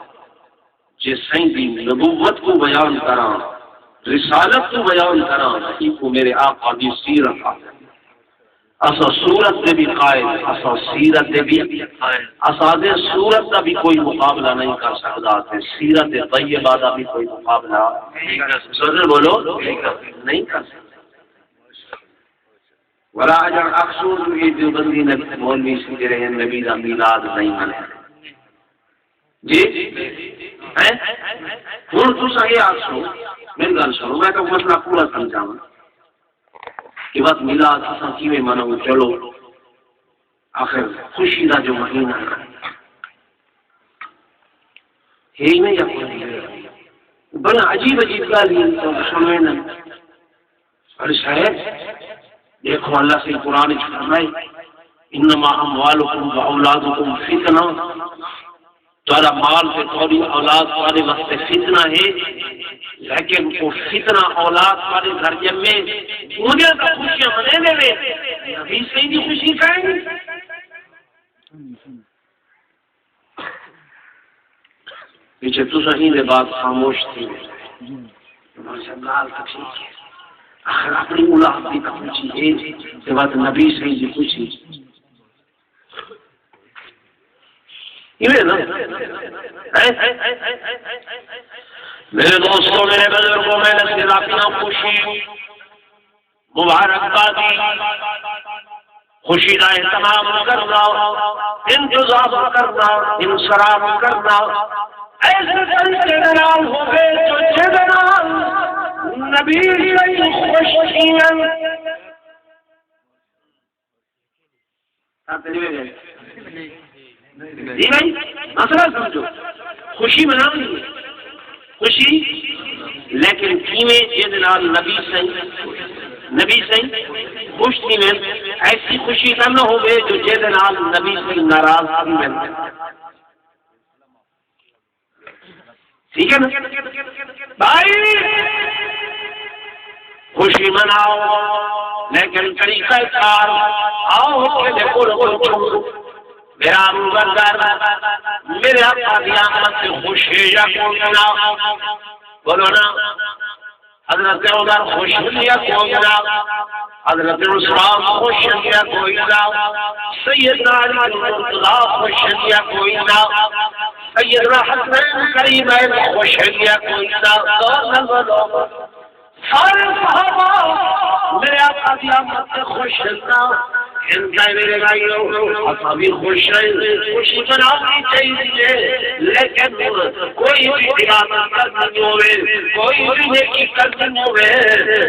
جے سائیں دی نبوت کو بیان کرا رسالت کو بیان کرا ایک کو میرے آقا دی سیرت آدم اسا صورت دے بھی قائل اسا سیرت دے بھی قائل اسا دے صورت دا بھی کوئی مقابلہ نہیں کر سکتا تے سیرت طیبہ دا بھی کوئی مقابلہ نہیں کر سکتا بولو نہیں کر سکتا ولا اجر اقصود یہ دیوبندی نبی مولوی سمجھ رہے ہیں نبی کا میلاد نہیں منایا جی ہیں ہن تساں یہ آکھو میری گل سنو میں تو مسئلہ پورا سمجھاواں کہ بس میلاد اساں کیویں مناؤں چلو آخر خوشی دا جو مہینہ ہے ہی نہیں یا کوئی بڑا عجیب گل سنویں نا اور شاید دیکھو اللہ سے قرآن فرمائے انما اموالکم و اولادکم فتنہ تمہارا مال سے تھوڑی اولاد تمہارے واسطے فتنہ ہے لیکن وہ فتنہ اولاد تمہارے گھر میں دنیا کا خوشیاں منے دے نبی سے بھی خوشی کہیں گے پیچھے تو صحیح نے بات خاموش تھی آخر اپنی اولاد بھی پہنچی ہے کہ بات نبی سے ہی پوچھی میرے دوستوں میرے بزرگوں میں نصیحت اپنا خوشی مبارکباد خوشی کا اہتمام کرنا انتظام کرنا انصراف کرنا ایسے طریقے نال ہو گئے جو جنرال نبی سے خوشیاں جی بھائی مسئلہ سمجھو خوشی منانی ہے خوشی لیکن کیویں جنرال نبی سے خوش تھی میں ایسی خوشی نہ ہو گئے جو جنرال نبی سے ناراض تھی میں ٹھیک ہے نا بھائی خوشی مناؤ لیکن طریقہ کار آؤ کہ دیکھو میرا مقدر میرے آقا کی آمد سے خوش ہے یا کوئی نہ بولو نا حضرت عمر خوش یا کوئی نہ حضرت عثمان خوش یا کوئی نہ سیدنا علی مرتضی خوش یا کوئی نہ سیدنا حسن کریمین خوش یا کوئی نہ سارے صحابہ میرے آقا کی آمد سے خوش نہ میرے بھائیوں اپنا بھی خوشی منانی چاہیے لیکن کوئی بھی عبادت کرنی ہوئے کوئی بھی نیکی کرنی ہوئے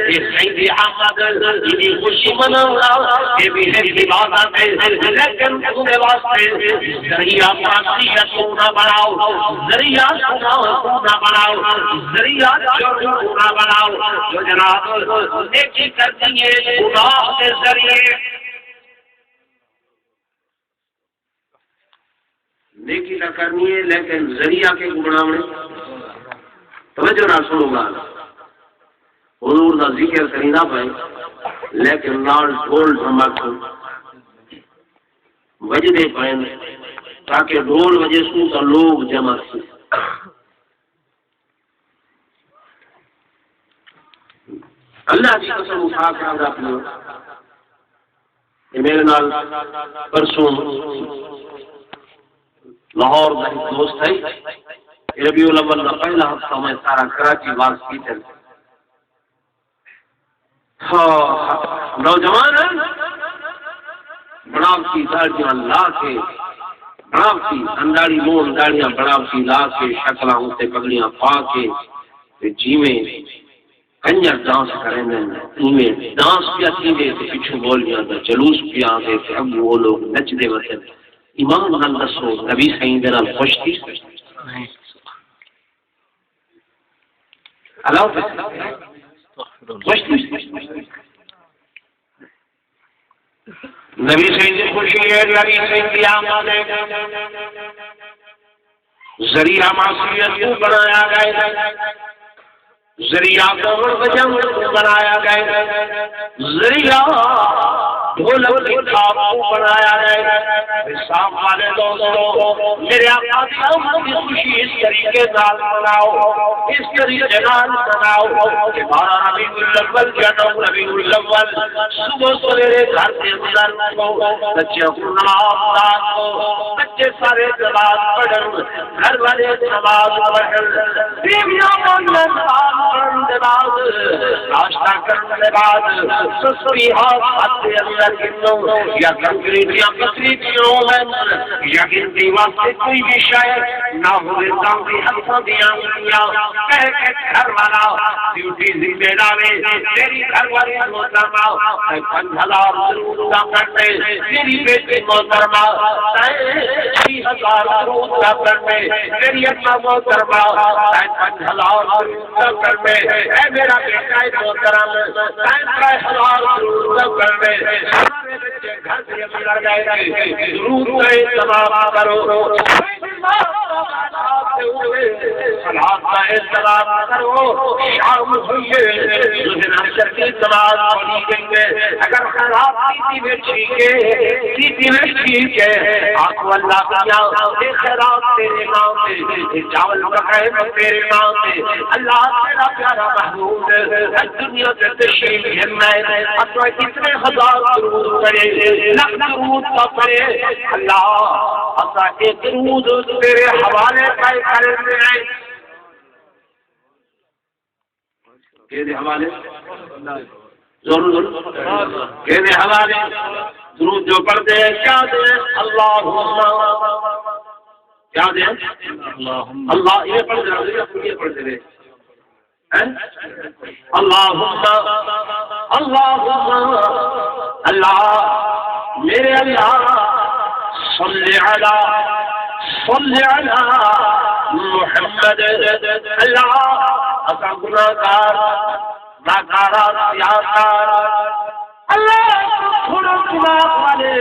یہ سیدی احمد یہ خوشی منانا یہ بھی ہے عبادت ہے لیکن تمہیں واسطے ذریعہ معصیت کو نہ بناؤ ذریعہ گناہ کو نہ بناؤ ذریعہ جرم کو نہ بناؤ جو جناب نیکی کرنی ہے گناہ کے ذریعے نیکی نہ کرنی ہے لیکن ذریعہ کے گناونے توجہ نہ سنو گا حضور دا ذکر کری نہ پائے لیکن نال ڈھول ڈھمک وجدے پائیں تاکہ ڈھول وجہ سو تو لوگ جمع سے اللہ کی قسم اٹھا کے آدھا اپنے یہ میرے نال پرسوں لاہور کا ایک دوست ہے ربیع الاول کا پہلا ہفتہ میں سارا کراچی واز کی چل نوجوان بڑاو کی داڑیاں لا کے بڑاو کی انداڑی مون داڑیاں بڑاو کی لا کے شکلاں ہوتے پگڑیاں پا کے جی میں کنجر ڈانس کریں میں ڈانس پیا تھی دے تے پیچھے بولیاں دا جلوس پیا دے تے اب وہ لوگ نچ دے وتے ایمان نال دسو نبی سائیں دے نال خوش تھی اللہ خوش تھی نبی سائیں دی خوشی ہے نبی سائیں دی آمد ذریعہ معصیت کو بنایا گیا ذریعہ کو بجم بنایا گیا ذریعہ ڈھولک کی تاب کو بنایا گیا حساب والے دوستوں میرے آقا کی آمد کی خوشی اس طریقے نال مناؤ اس طریقے نال مناؤ کہ 12 ربیع الاول جنم ربیع الاول صبح سویرے گھر کے اندر بچے کو نماز کو بچے سارے نماز پڑھن گھر والے نماز پڑھن بیویاں نماز پڑھن کے بعد ناشتہ کرنے کے بعد تسبیحات ہاتھ اندر گنو یا کنکریٹ یا کسی چیزوں میں یا گنتی واسطے کوئی بھی شے نہ ہوئے تاکہ ہاتھوں دیا انگلیاں کہہ کے گھر والا ڈیوٹی ذمہ داری تیری گھر والی محترمہ 5000 درود کرتے میری بیٹی محترمہ 6000 درود کرتے میری اپنا محترمہ 5000 درود کرتے اے میرا بیٹا محترم 5000 درود کرتے ہمارے بچے گھر سے اندر گئے درود کا تمام کرو صلاۃ کا احترام کرو شام ہوئی ہے عصر کی نماز پڑھی گئی ہے اگر خراب سیدھی میں ٹھیک ہے آپ کو اللہ کا یہ خراب تیرے نام سے چاول پکائے تیرے نام سے اللہ تیرا پیارا محبوب ہے دنیا سے تشریف ہے اب تو کتنے ہزار درود پڑے لاکھ درود کا پڑے اللہ اصا ایک درود تیرے حوالے پائے کرتے ہیں کے حوالے ضرور کے حوالے درود جو پڑھتے ہیں کیا دیں اللہم کیا دیں اللہ یہ پڑھتے رہے اللہم اللہم اللہ میرے اللہ صلی علی محمد اللہ اصا گناہگار ناکارہ سیاہکار اللہ تھوڑا دماغ والے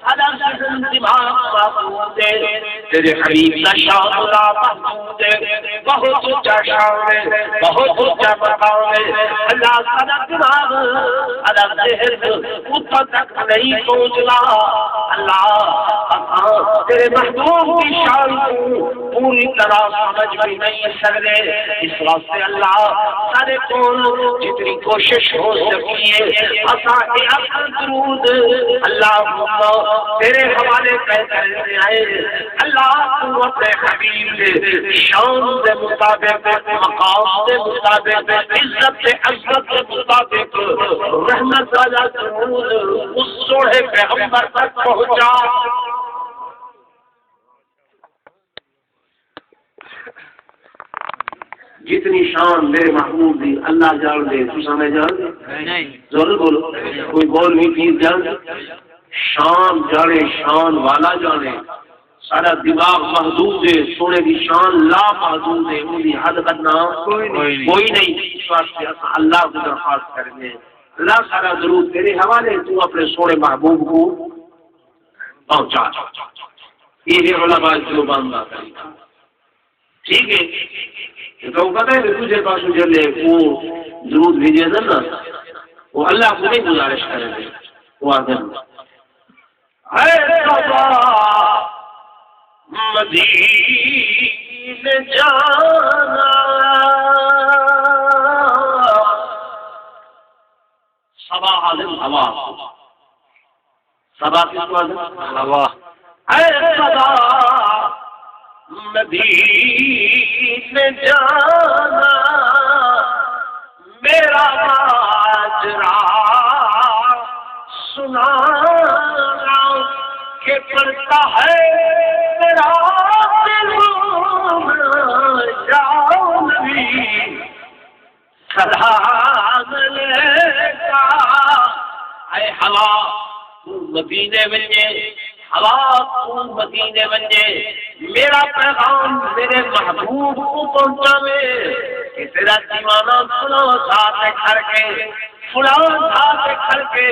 سادہ سجن دماغ محفوظ دے تیرے حبیب کا شان اللہ محفوظ دے بہت اچھا شان ہے بہت اچھا مقام ہے اللہ سادہ دماغ سادہ ذہن اتنا تک نہیں پہنچنا اللہ تیرے محبوب کی شان کو پوری طرح سمجھ بھی نہیں سکتے اس واسطے اللہ سارے کون جتنی کوشش ہو سکی ہے اصحاب اپنا درود اللہ تیرے حوالے کہتے آئے اللہ تو اپنے حبیب دے شان دے مطابق مقام دے مطابق عزت دے عزت دے مطابق رحمت والا درود اس سوڑے پیغمبر تک پہنچا جتنی شان میرے محبوب دی اللہ جان دے تو سمجھ جان دے ضرور بولو کوئی بول نہیں چیز جان دے شان جانے شان والا جانے سارا دماغ محدود ہے سونے کی شان لا محدود ہے ان کی حد کرنا کوئی نہیں اس واسطے اللہ کو درخواست کریں گے اللہ سارا درود تیرے حوالے تو اپنے سونے محبوب کو پہنچا یہ علماء جو باندھا طریقہ ٹھیک ہے. تو پتہ ہے کہ تجھے پاس چلے وہ درود بھیجے نا وہ اللہ کو نہیں گزارش کرے گے وہ آدم اے صبا مدینے جانا صبا عالم ہوا صبا کس کو ہوا اے صبا مدینے جانا میرا ماجرا سنانا کہ پڑتا ہے میرا دل یا نبی سلام علیکہ اے ہوا مدینے میں ہوا تو مدینے بنجے میرا پیغام میرے محبوب کو پہنچاوے کہ تیرا دیوانہ سنو ساتھ کر کے فلان ساتھ کر کے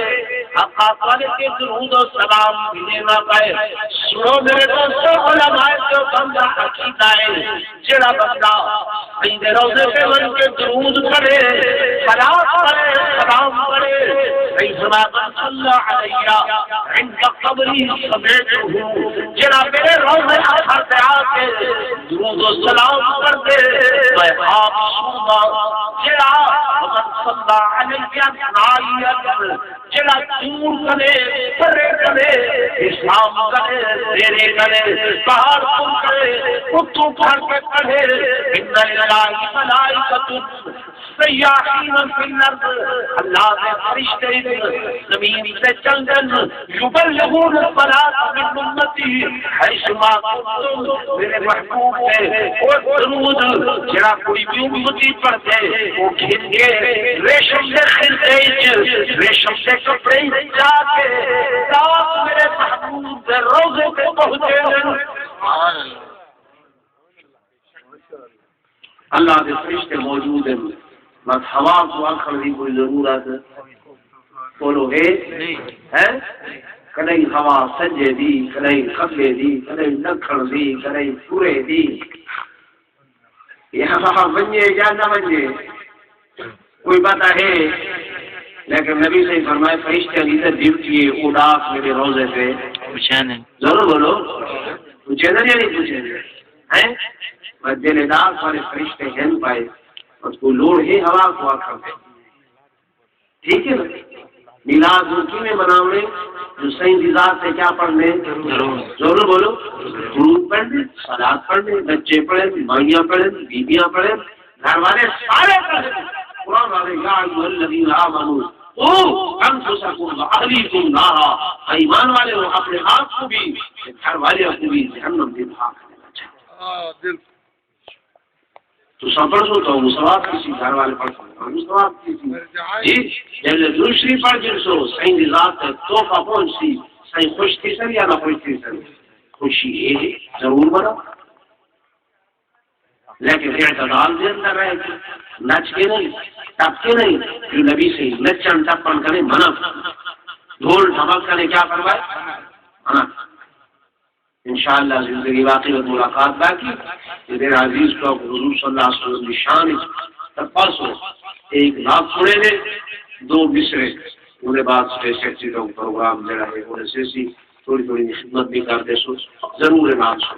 آقا والے کے درود و سلام بھیجنا پائے. سنو میرے دوستوں علماء جو بندہ عقیدہ ہے جڑا بندہ عند روضے پہ بن کے درود پڑھے صلاۃ پڑھے سلام پڑھے ایسا صلی علیہ عند قبری سمیته جڑا میرے روضے آخر پہ آ کے درود و سلام کر دے میں آپ سننا جڑا من صلی علیہ جڑا دور کرے پرے کرے اسلام کرے تیرے کرے باہر تم کرے اتو پھڑ کے پڑھے ان للہ ملائکۃ سیاحین فی الارض اللہ کے فرشتے زمین سے چل دن یبلغون الصلاۃ من امتی حیثما کنتم میرے محبوب ہے اور درود جڑا کوئی بھی امتی پڑھتے وہ گھن کے ریشم سے خلتے ریشم سے کپڑے جا کے ساتھ میرے محبوب کے روضے پہ پہنچے. اللہ کے فرشتے موجود ہیں بس ہوا کو آخر دی کوئی ضرورت بولو ہے کدی ہوا سجے دی کدی کھبے دی کدی دکھن دی کدی پورے دی یہ ہوا بنجے یا نہ بنجے کوئی بات ہے. لیکن نبی سے فرمائے فرشتے ادھر ڈیوٹی ہے اداس میرے روزے پہ پوچھیں ضرور بولو پوچھے نا یا نہیں پوچھے ہیں بس دل اداس والے فرشتے ہیں پائے اس کو لوڑ ہے ہوا کو آخر دے ٹھیک ہے نا. میلاد ملکی میں مناونے جو صحیح ذات سے کیا پڑھنے ضرور بولو درود پڑھنے صلاۃ پڑھنے بچے پڑھیں مائیاں پڑھیں بیویاں پڑھیں گھر والے سارے پڑھیں قرآن والے یا ایھا الذین آمنوا قوا انفسکم واہلیکم نارا ایمان والے ہو اپنے آپ کو بھی گھر والے کو بھی جہنم سے بھاگ لینا چاہیے. تو سفر سو تو مسلمان کسی گھر والے پڑھ سکتا ہوں مسلمان کسی جی جب دوسری پڑھ جن سو صحیح ذات تحفہ پہنچی صحیح خوش تھی سر یا نہ خوش تھی سر خوشی یہ ضرور بنا لیکن اعتدال کے اندر رہے نچ کے نہیں ٹپ کے نہیں جو نبی سے نچن ٹپن کرے منع ڈھول ڈھمک کرے کیا کروائے منع. انشاءاللہ زندگی باقی میں ملاقات باقی میرے عزیز کو حضور صلی اللہ علیہ وسلم کی شان تپاس ہو ایک نعت سنے لے دو مصرے انہیں بعد سیکسی کا پروگرام جڑا ہے انہیں سے تھوڑی تھوڑی خدمت بھی کرتے سو ضرور نعت سنے